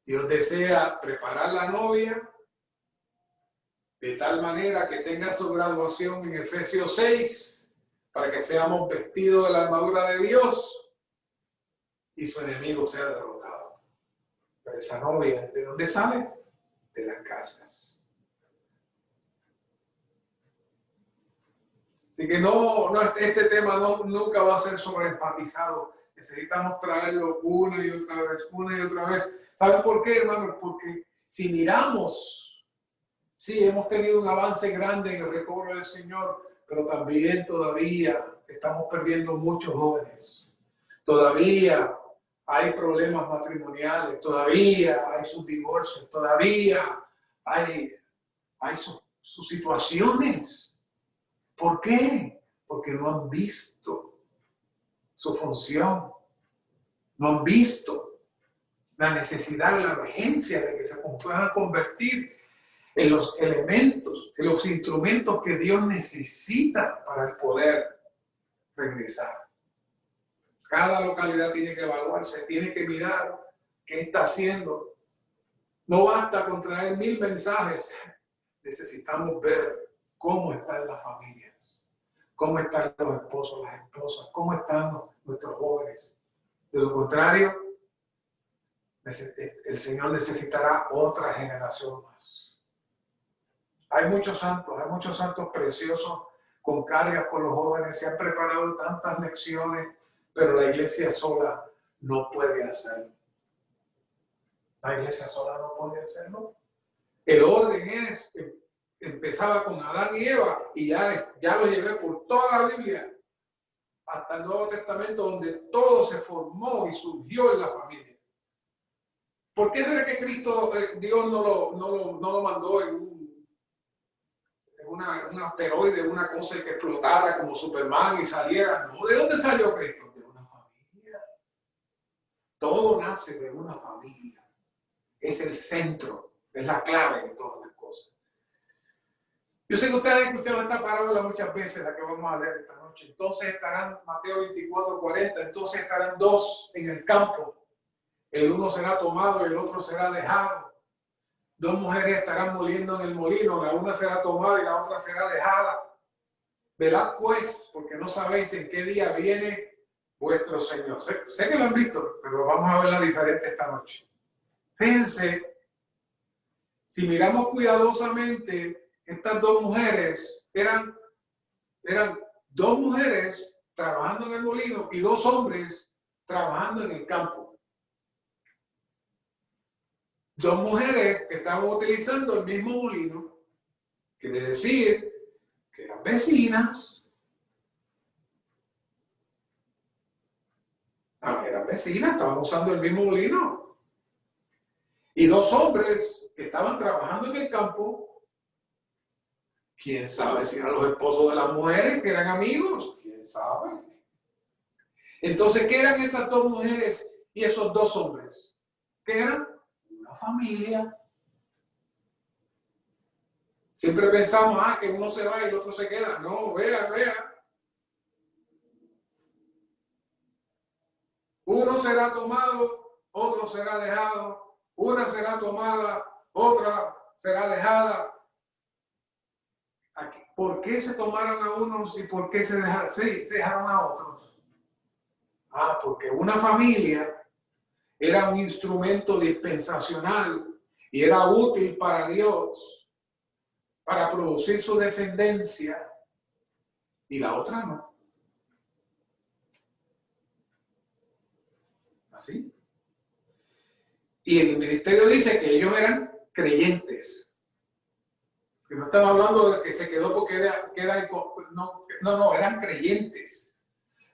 Dios desea preparar la novia de tal manera que tenga su graduación en Efesios 6 para que seamos vestidos de la armadura de Dios y su enemigo sea derrotado. Pero esa novia, ¿de dónde sale? De las casas. Así que este tema nunca va a ser sobreenfatizado. Necesitamos traerlo una y otra vez. ¿Saben por qué, hermanos? Porque si miramos, sí, hemos tenido un avance grande en el recobro del Señor, pero también todavía estamos perdiendo muchos jóvenes. Todavía hay problemas matrimoniales, todavía hay sus divorcios, todavía hay sus situaciones. ¿Por qué? Porque no han visto su función, no han visto la necesidad, la urgencia de que se puedan convertir en los elementos, en los instrumentos que Dios necesita para el poder regresar. Cada localidad tiene que evaluarse, tiene que mirar qué está haciendo. No basta con traer 1000 mensajes. Necesitamos ver cómo están las familias, cómo están los esposos, las esposas, cómo están nuestros jóvenes. De lo contrario, el Señor necesitará otra generación más. Hay muchos santos preciosos con cargas con los jóvenes, se han preparado tantas lecciones, pero la iglesia sola no puede hacerlo. La iglesia sola no puede hacerlo. El orden es, empezaba con Adán y Eva y ya lo llevé por toda la Biblia, hasta el Nuevo Testamento, donde todo se formó y surgió en la familia. ¿Por qué será que Cristo, Dios no lo mandó en un asteroide, una cosa que explotara como Superman y saliera? No, ¿de dónde salió Cristo? De una familia. Todo nace de una familia. Es el centro, es la clave de todas las cosas. Yo sé que ustedes han escuchado esta parábola muchas veces, la que vamos a leer esta noche. Entonces estarán, Mateo 24:40, entonces estarán dos en el campo. El uno será tomado y el otro será dejado. Dos mujeres estarán moliendo en el molino, la una será tomada y la otra será dejada. Velad pues, porque no sabéis en qué día viene vuestro Señor. Sé que lo han visto, pero vamos a verla diferente esta noche. Fíjense, si miramos cuidadosamente, estas dos mujeres eran dos mujeres trabajando en el molino y dos hombres trabajando en el campo. Dos mujeres que estaban utilizando el mismo molino, quiere decir que eran vecinas. Eran vecinas, estaban usando el mismo molino. Y dos hombres que estaban trabajando en el campo, quién sabe si eran los esposos de las mujeres, que eran amigos, quién sabe. Entonces, ¿qué eran esas dos mujeres y esos dos hombres? ¿Qué eran? Una familia. Siempre pensamos, que uno se va y el otro se queda. No, vea. Uno será tomado, otro será dejado. Una será tomada, otra será dejada. ¿Por qué se tomaron a unos y por qué se dejaron a otros? Porque una familia era un instrumento dispensacional y era útil para Dios, para producir su descendencia, y la otra no. Así. Y el ministerio dice que ellos eran creyentes. Que no están hablando de que se quedó porque no, eran creyentes.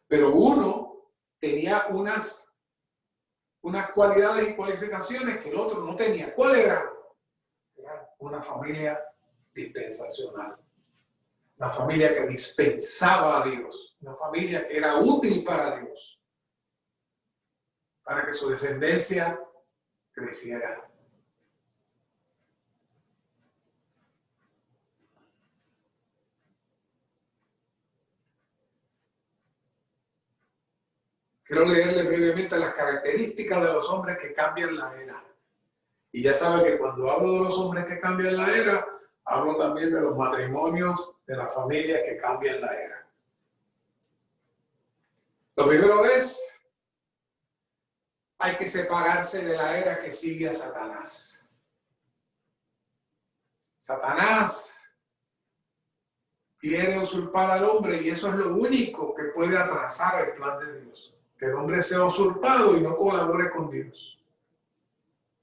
Pero uno tenía unas cualidades y cualificaciones que el otro no tenía. ¿Cuál era? Era una familia dispensacional. Una familia que dispensaba a Dios. Una familia que era útil para Dios. Para que su descendencia creciera. Quiero leerle brevemente las características de los hombres que cambian la era. Y ya saben que cuando hablo de los hombres que cambian la era, hablo también de los matrimonios, de las familias que cambian la era. Lo primero es, hay que separarse de la era que sigue a Satanás. Satanás quiere usurpar al hombre y eso es lo único que puede atrasar el plan de Dios. Que el hombre sea usurpado y no colabore con Dios.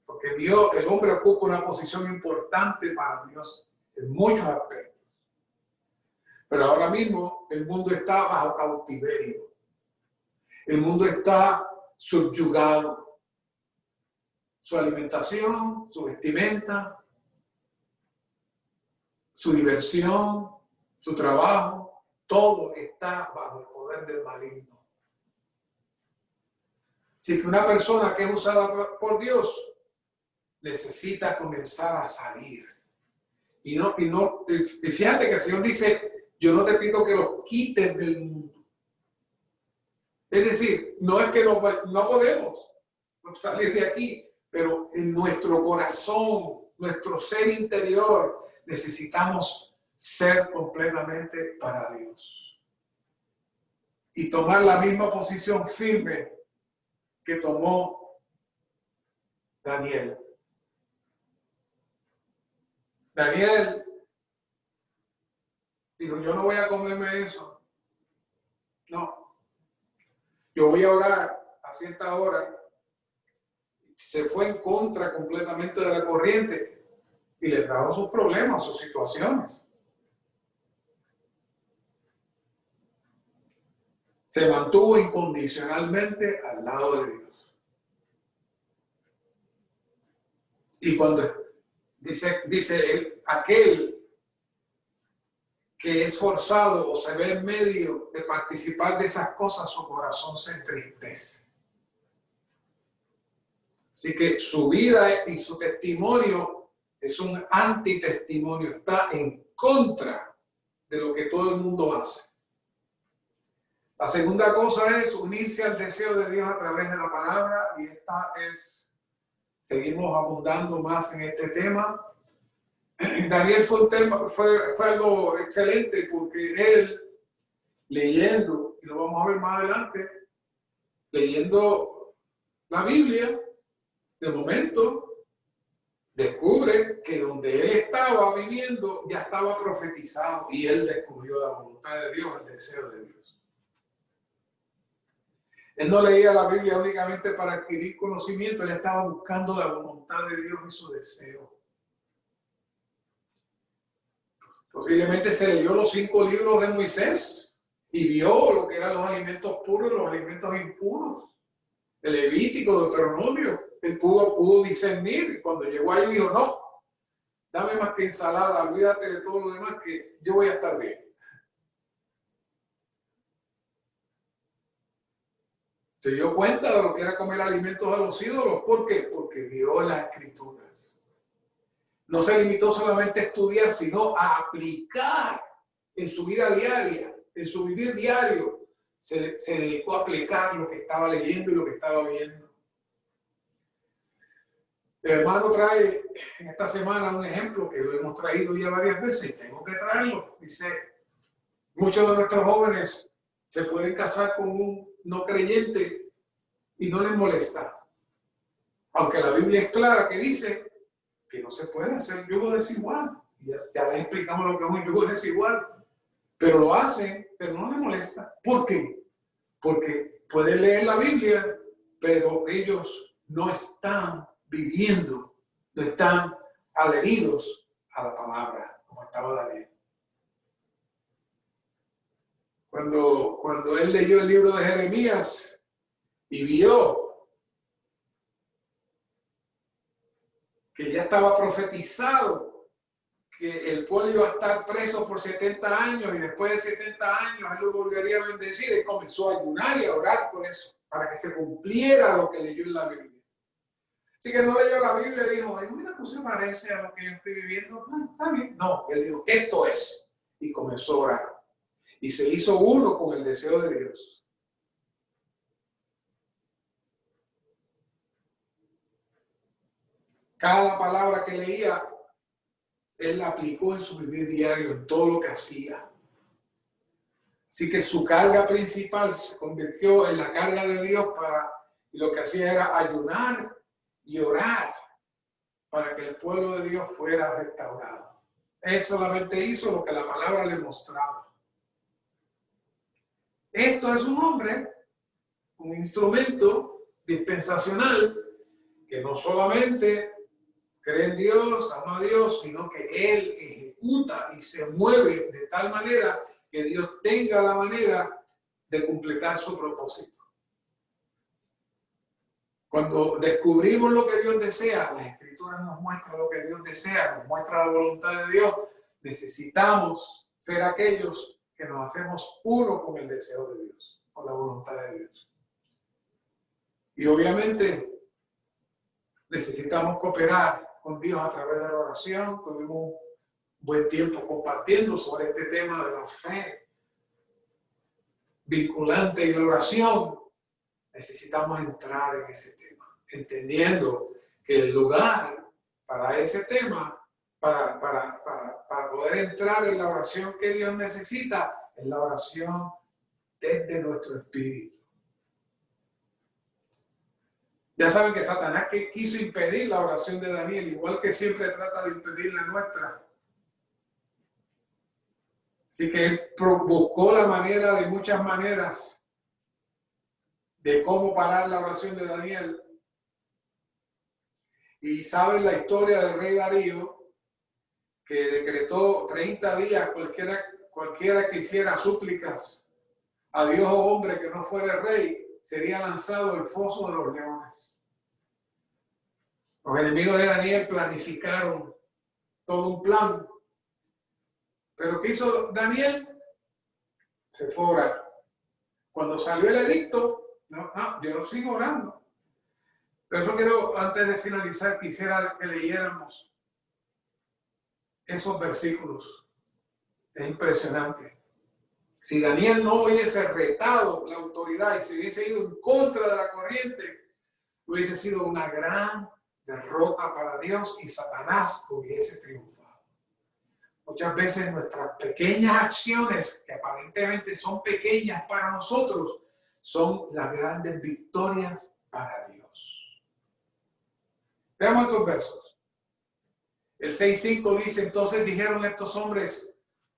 Porque el hombre ocupa una posición importante para Dios en muchos aspectos. Pero ahora mismo el mundo está bajo cautiverio. El mundo está subyugado. Su alimentación, su vestimenta, su diversión, su trabajo, todo está bajo el poder del maligno. Así que una persona que es usada por Dios necesita comenzar a salir. Y fíjate que el Señor dice, yo no te pido que los quites del mundo. Es decir, no es que no podemos salir de aquí, pero en nuestro corazón, nuestro ser interior, necesitamos ser completamente para Dios. Y tomar la misma posición firme que tomó Daniel. Daniel dijo, yo no voy a comerme eso. No. Yo voy a orar a cierta hora. Se fue en contra completamente de la corriente y le trajo sus problemas, sus situaciones. Se mantuvo incondicionalmente al lado de Dios. Y cuando dice él, aquel que es forzado o se ve en medio de participar de esas cosas, su corazón se entristece. Así que su vida y su testimonio es un antitestimonio, está en contra de lo que todo el mundo hace. La segunda cosa es unirse al deseo de Dios a través de la palabra, y seguimos abundando más en este tema. Daniel fue algo excelente porque él, leyendo, y lo vamos a ver más adelante, leyendo la Biblia, de momento descubre que donde él estaba viviendo ya estaba profetizado, y él descubrió la voluntad de Dios, el deseo de Dios. Él no leía la Biblia únicamente para adquirir conocimiento, él estaba buscando la voluntad de Dios y su deseo. Posiblemente se leyó los 5 libros de Moisés y vio lo que eran los alimentos puros y los alimentos impuros. El Levítico, Deuteronomio, él pudo discernir, y cuando llegó ahí dijo, no, dame más que ensalada, olvídate de todo lo demás, que yo voy a estar bien. Se dio cuenta de lo que era comer alimentos a los ídolos. ¿Por qué? Porque vio las Escrituras. No se limitó solamente a estudiar, sino a aplicar en su vida diaria, en su vivir diario. Se dedicó a aplicar lo que estaba leyendo y lo que estaba viendo. El hermano trae en esta semana un ejemplo que lo hemos traído ya varias veces y tengo que traerlo. Dice, muchos de nuestros jóvenes se pueden casar con un no creyente y no les molesta. Aunque la Biblia es clara que dice que no se puede hacer yugo desigual. Y ya les explicamos lo que es un yugo desigual. Pero lo hacen, pero no les molesta. ¿Por qué? Porque pueden leer la Biblia, pero ellos no están viviendo, no están adheridos a la palabra, como estaba Daniel. Cuando él leyó el libro de Jeremías y vio que ya estaba profetizado que el pueblo iba a estar preso por 70 años y después de 70 años él lo volvería a bendecir, y comenzó a ayunar y a orar por eso, para que se cumpliera lo que leyó en la Biblia. Así que no leyó la Biblia y dijo, ay, mira, pues se parece a lo que yo estoy viviendo. No, está bien. No, él dijo, esto es. Y comenzó a orar. Y se hizo uno con el deseo de Dios. Cada palabra que leía, él la aplicó en su vivir diario, en todo lo que hacía. Así que su carga principal se convirtió en la carga de Dios y lo que hacía era ayunar y orar para que el pueblo de Dios fuera restaurado. Él solamente hizo lo que la palabra le mostraba. Esto es un hombre, un instrumento dispensacional que no solamente cree en Dios, ama a Dios, sino que él ejecuta y se mueve de tal manera que Dios tenga la manera de completar su propósito. Cuando descubrimos lo que Dios desea, las Escrituras nos muestran lo que Dios desea, nos muestra la voluntad de Dios. Necesitamos ser aquellos que nos hacemos uno con el deseo de Dios, con la voluntad de Dios. Y obviamente necesitamos cooperar con Dios a través de la oración. Tuvimos un buen tiempo compartiendo sobre este tema de la fe vinculante y la oración. Necesitamos entrar en ese tema, entendiendo que el lugar para ese tema, para poder entrar en la oración que Dios necesita, es la oración desde nuestro espíritu. Ya saben que Satanás quiso impedir la oración de Daniel, igual que siempre trata de impedir la nuestra. Así que él buscó la manera, de muchas maneras, de cómo parar la oración de Daniel. Y saben la historia del rey Darío, que decretó 30 días cualquiera que hiciera súplicas a Dios o hombre que no fuera rey, sería lanzado al foso de los leones. Los enemigos de Daniel planificaron todo un plan. Pero ¿qué hizo Daniel? Se fue a orar. Cuando salió el edicto, yo no sigo orando. Pero eso quiero, antes de finalizar, quisiera que leyéramos esos versículos. Es impresionante. Si Daniel no hubiese retado la autoridad y se hubiese ido en contra de la corriente, hubiese sido una gran derrota para Dios y Satanás hubiese triunfado. Muchas veces nuestras pequeñas acciones, que aparentemente son pequeñas para nosotros, son las grandes victorias para Dios. Veamos esos versos. El 6:5 dice: entonces dijeron estos hombres,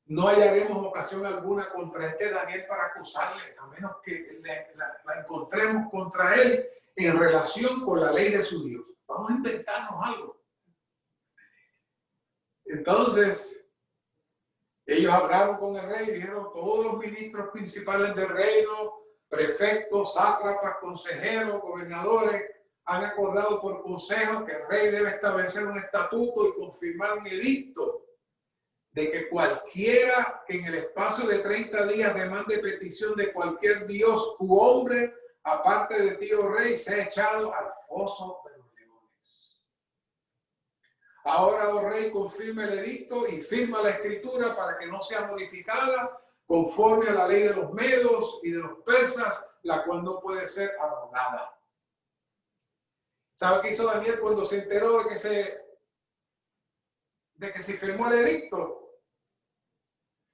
no hallaremos ocasión alguna contra este Daniel para acusarle, a menos que la encontremos contra él en relación con la ley de su Dios. Vamos a inventarnos algo. Entonces, ellos hablaron con el rey y dijeron: todos los ministros principales del reino, prefectos, sátrapas, consejeros, gobernadores, han acordado por consejo que el rey debe establecer un estatuto y confirmar un edicto de que cualquiera que en el espacio de 30 días demande petición de cualquier dios u hombre, aparte de ti, oh rey, sea echado al foso de los leones. Ahora, oh rey, confirma el edicto y firma la escritura para que no sea modificada conforme a la ley de los medos y de los persas, la cual no puede ser abrogada. ¿Sabe qué hizo Daniel cuando se enteró de que se firmó el edicto?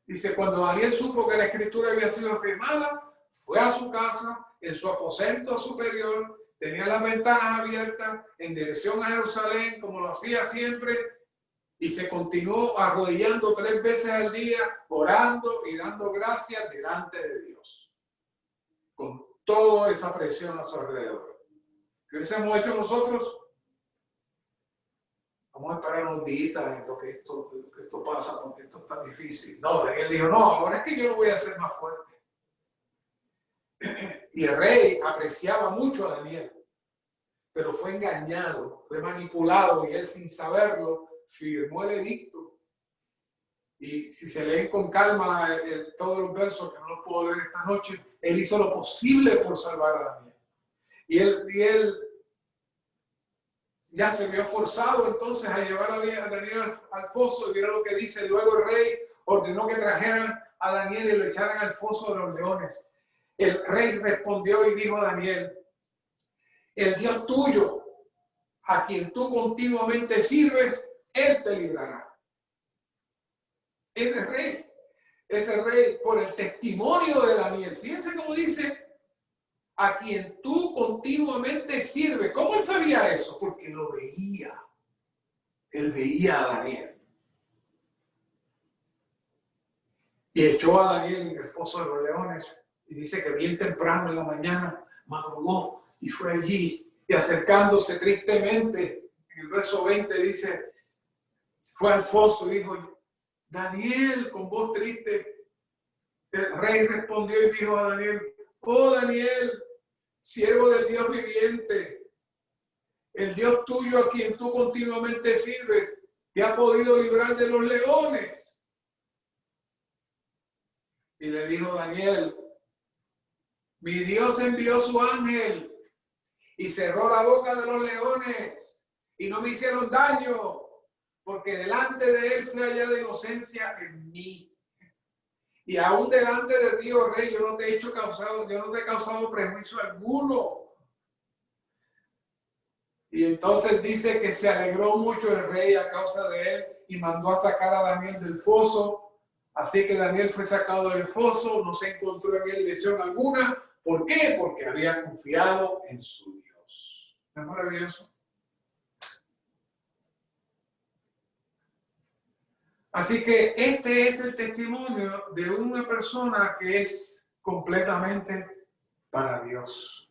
Dice: cuando Daniel supo que la escritura había sido firmada, fue a su casa, en su aposento superior, tenía las ventanas abiertas en dirección a Jerusalén, como lo hacía siempre, y se continuó arrodillando 3 veces al día, orando y dando gracias delante de Dios, con toda esa presión a su alrededor. ¿Qué hubiésemos hecho nosotros? Vamos a esperar unos días en lo que esto pasa, porque esto está difícil. No, Daniel dijo: no, ahora es que yo lo voy a hacer más fuerte. Y el rey apreciaba mucho a Daniel, pero fue engañado, fue manipulado, y él, sin saberlo, firmó el edicto. Y si se leen con calma todos los versos, que no los puedo leer esta noche, él hizo lo posible por salvar a Daniel. Y él ya se vio forzado entonces a llevar a Daniel al foso. Y mira lo que dice: luego el rey ordenó que trajeran a Daniel y lo echaran al foso de los leones. El rey respondió y dijo a Daniel: el Dios tuyo, a quien tú continuamente sirves, él te librará. Ese rey, por el testimonio de Daniel, fíjense cómo dice: a quien tú continuamente sirves. ¿Cómo él sabía eso? Porque lo veía. Él veía a Daniel. Y echó a Daniel en el foso de los leones. Y dice que bien temprano en la mañana madrugó y fue allí. Y acercándose tristemente, en el verso 20 dice, fue al foso y dijo: Daniel, con voz triste. El rey respondió y dijo a Daniel: oh Daniel, siervo del Dios viviente, el Dios tuyo a quien tú continuamente sirves te ha podido librar de los leones. Y le dijo Daniel, mi Dios envió su ángel y cerró la boca de los leones y no me hicieron daño, porque delante de él fue hallada inocencia en mí. Y aún delante de ti, oh rey, yo no te he causado prejuicio alguno. Y entonces dice que se alegró mucho el rey a causa de él y mandó a sacar a Daniel del foso. Así que Daniel fue sacado del foso, no se encontró en él lesión alguna. ¿Por qué? Porque había confiado en su Dios. ¿No es maravilloso? Así que este es el testimonio de una persona que es completamente para Dios.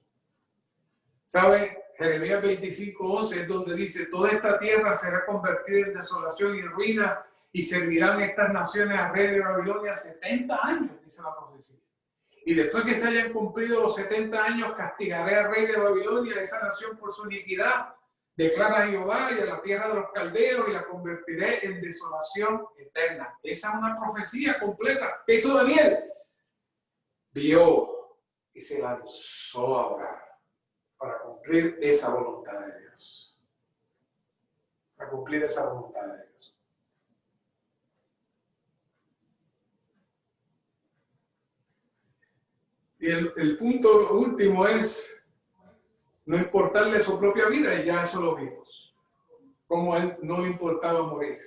¿Sabe? Jeremías 25:11 es donde dice, toda esta tierra será convertida en desolación y ruina y servirán estas naciones al rey de Babilonia 70 años, dice la profecía. Y después que se hayan cumplido los 70 años, castigaré al rey de Babilonia, a esa nación por su iniquidad, declara Jehová, y a la tierra de los caldeos, y la convertiré en desolación eterna. Esa es una profecía completa. ¿Qué hizo Daniel? Vio y se lanzó a orar para cumplir esa voluntad de Dios. Para cumplir esa voluntad de Dios. Y el punto último es no importarle su propia vida, y ya eso lo vimos. Como a él no le importaba morir.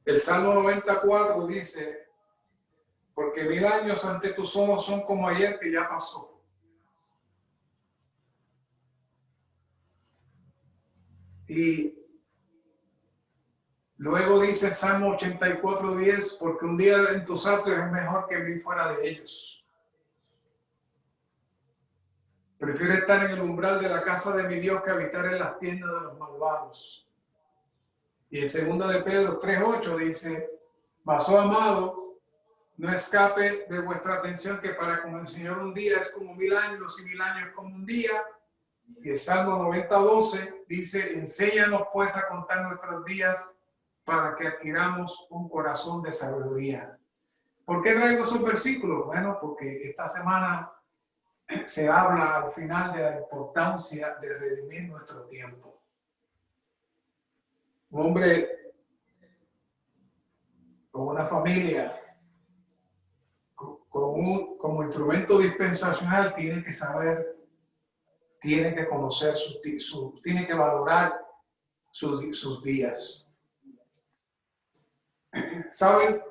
El Salmo 94 dice, porque 1000 años ante tus ojos son como ayer que ya pasó. Y luego dice el Salmo 84:10, porque un día en tus atrios es mejor que 1000 fuera de ellos. Prefiero estar en el umbral de la casa de mi Dios que habitar en las tiendas de los malvados. Y en 2 de Pedro 3:8 dice, mas, oh amado, no escape de vuestra atención que para con el Señor un día es como 1000 años y 1000 años como un día. Y el Salmo 90:12 dice, enséñanos pues a contar nuestros días para que adquiramos un corazón de sabiduría. ¿Por qué traigo esos versículos? Bueno, porque esta semana se habla al final de la importancia de redimir nuestro tiempo. Un hombre con una familia, como instrumento dispensacional, tiene que saber, tiene que conocer, tiene que valorar sus días. ¿Saben?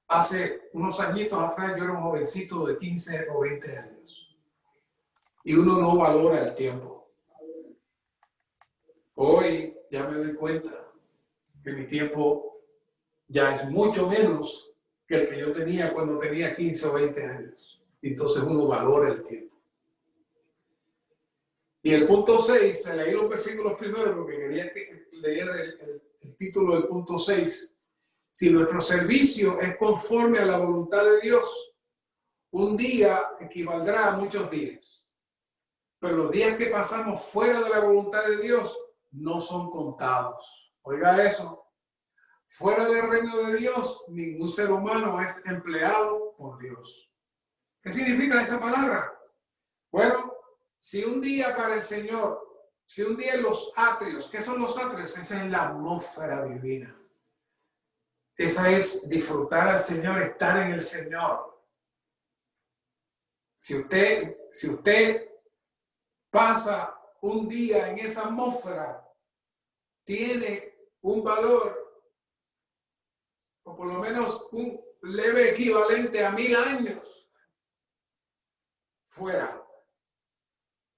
Hace unos añitos atrás yo era un jovencito de 15 o 20 años y uno no valora el tiempo. Hoy ya me doy cuenta que mi tiempo ya es mucho menos que el que yo tenía cuando tenía 15 o 20 años. Entonces uno valora el tiempo. Y el punto 6, le leí los versículos primero porque quería que leyera el título del punto 6. Si nuestro servicio es conforme a la voluntad de Dios, un día equivaldrá a muchos días. Pero los días que pasamos fuera de la voluntad de Dios no son contados. Oiga eso. Fuera del reino de Dios, ningún ser humano es empleado por Dios. ¿Qué significa esa palabra? Bueno, si un día para el Señor, si un día en los atrios, ¿qué son los atrios? Esa es la atmósfera divina. Esa es disfrutar al Señor, estar en el Señor. Si usted pasa un día en esa atmósfera, tiene un valor, o por lo menos un leve equivalente a 1000 años fuera.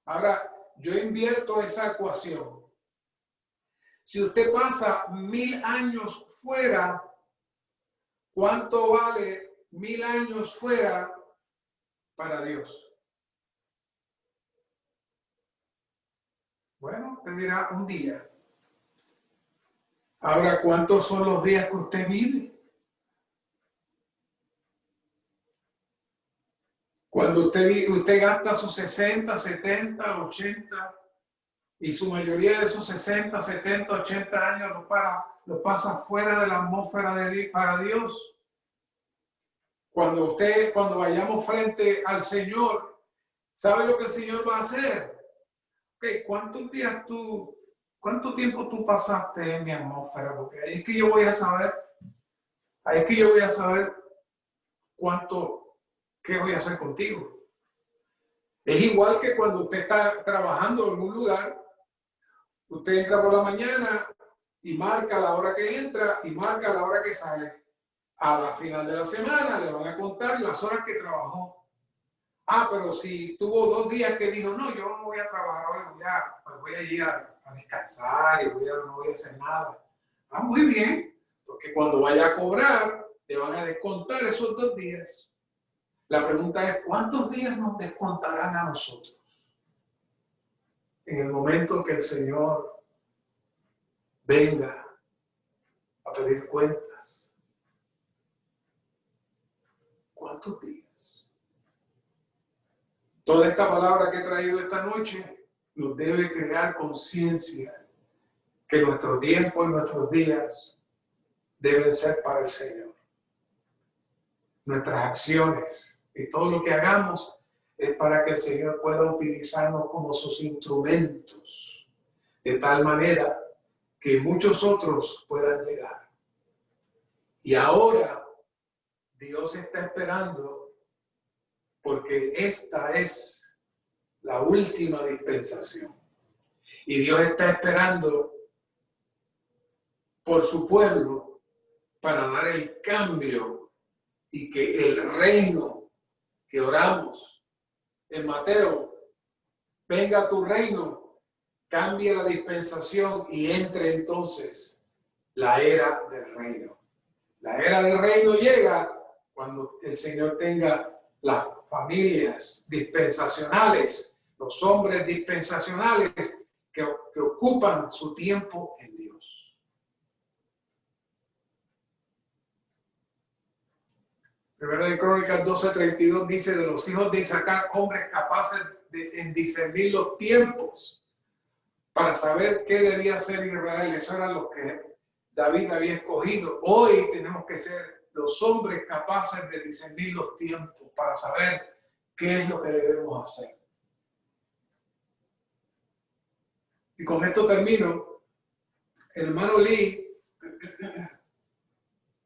Ahora, yo invierto esa ecuación. Si usted pasa 1000 años fuera, ¿cuánto vale 1000 años fuera para Dios? Bueno, te dirá un día. Ahora, ¿cuántos son los días que usted vive? Cuando usted gasta sus 60, 70, 80 y su mayoría de esos 60, 70, 80 años lo pasa fuera de la atmósfera para Dios. Cuando vayamos frente al Señor, ¿sabe lo que el Señor va a hacer? Okay, ¿cuánto tiempo tú pasaste en mi atmósfera? Porque ahí es que yo voy a saber, qué voy a hacer contigo. Es igual que cuando usted está trabajando en algún lugar, usted entra por la mañana y marca la hora que entra y marca la hora que sale. A la final de la semana le van a contar las horas que trabajó. Pero si tuvo 2 días que dijo, no, yo no voy a trabajar hoy, voy a ir a descansar y no voy a hacer nada. Muy bien, porque cuando vaya a cobrar, le van a descontar esos 2 días. La pregunta es, ¿cuántos días nos descontarán a nosotros? En el momento que el Señor venga a pedir cuentas. ¿Cuántos días? Toda esta palabra que he traído esta noche nos debe crear conciencia que nuestro tiempo y nuestros días deben ser para el Señor. Nuestras acciones y todo lo que hagamos es para que el Señor pueda utilizarnos como sus instrumentos, de tal manera que muchos otros puedan llegar. Y ahora Dios está esperando, porque esta es la última dispensación. Y Dios está esperando por su pueblo para dar el cambio y que el reino que oramos en Mateo, venga a tu reino, cambie la dispensación y entre entonces la era del reino. La era del reino llega cuando el Señor tenga las familias dispensacionales, los hombres dispensacionales que ocupan su tiempo en Dios. Primero de Crónicas 12:32 dice, de los hijos de Isaacar, hombres capaces en discernir los tiempos para saber qué debía hacer Israel. Eso era lo que David había escogido. Hoy tenemos que ser los hombres capaces de discernir los tiempos para saber qué es lo que debemos hacer. Y con esto termino. El hermano Li,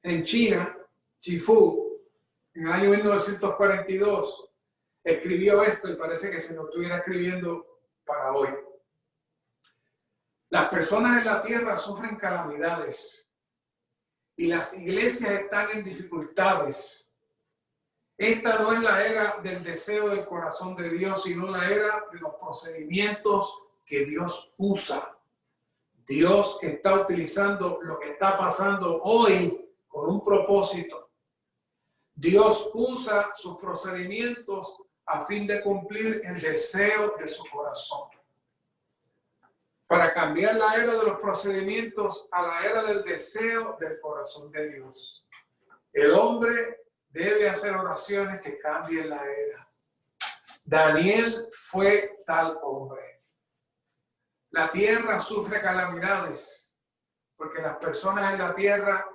en China, Chifu, en el año 1942, escribió esto y parece que se lo estuviera escribiendo para hoy. Las personas en la tierra sufren calamidades y las iglesias están en dificultades. Esta no es la era del deseo del corazón de Dios, sino la era de los procedimientos que Dios usa. Dios está utilizando lo que está pasando hoy con un propósito. Dios usa sus procedimientos a fin de cumplir el deseo de su corazón. Para cambiar la era de los procedimientos a la era del deseo del corazón de Dios. El hombre debe hacer oraciones que cambien la era. Daniel fue tal hombre. La tierra sufre calamidades porque las personas en la tierra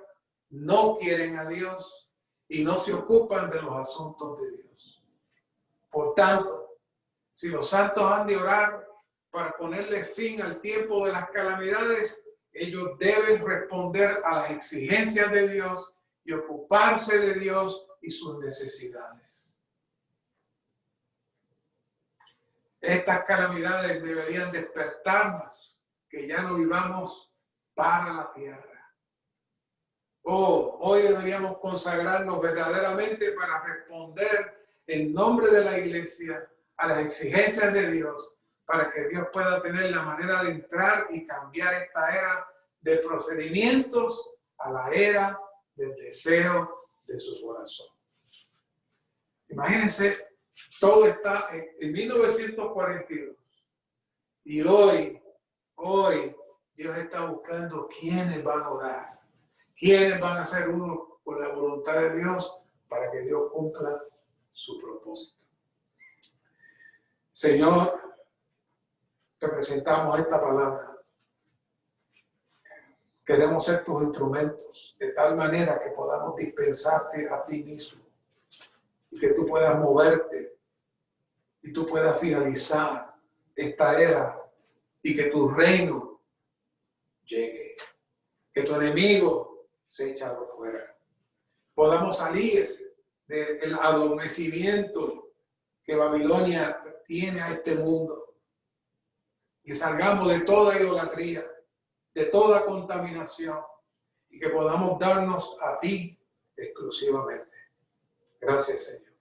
no quieren a Dios y no se ocupan de los asuntos de Dios. Por tanto, si los santos han de orar para ponerle fin al tiempo de las calamidades, ellos deben responder a las exigencias de Dios y ocuparse de Dios y sus necesidades. Estas calamidades deberían despertarnos, que ya no vivamos para la tierra. Hoy deberíamos consagrarnos verdaderamente para responder en nombre de la iglesia a las exigencias de Dios, para que Dios pueda tener la manera de entrar y cambiar esta era de procedimientos a la era del deseo de su corazón. Imagínense, todo está en 1942 y hoy Dios está buscando quiénes van a orar, quiénes van a ser uno con la voluntad de Dios para que Dios cumpla su propósito. Señor, te presentamos esta palabra. Queremos ser tus instrumentos de tal manera que podamos dispensarte a ti mismo y que tú puedas moverte y tú puedas finalizar esta era y que tu reino llegue, que tu enemigo sea echado fuera. Podamos salir del adormecimiento que Babilonia tiene a este mundo y salgamos de toda idolatría, de toda contaminación y que podamos darnos a ti exclusivamente. Gracias, Señor.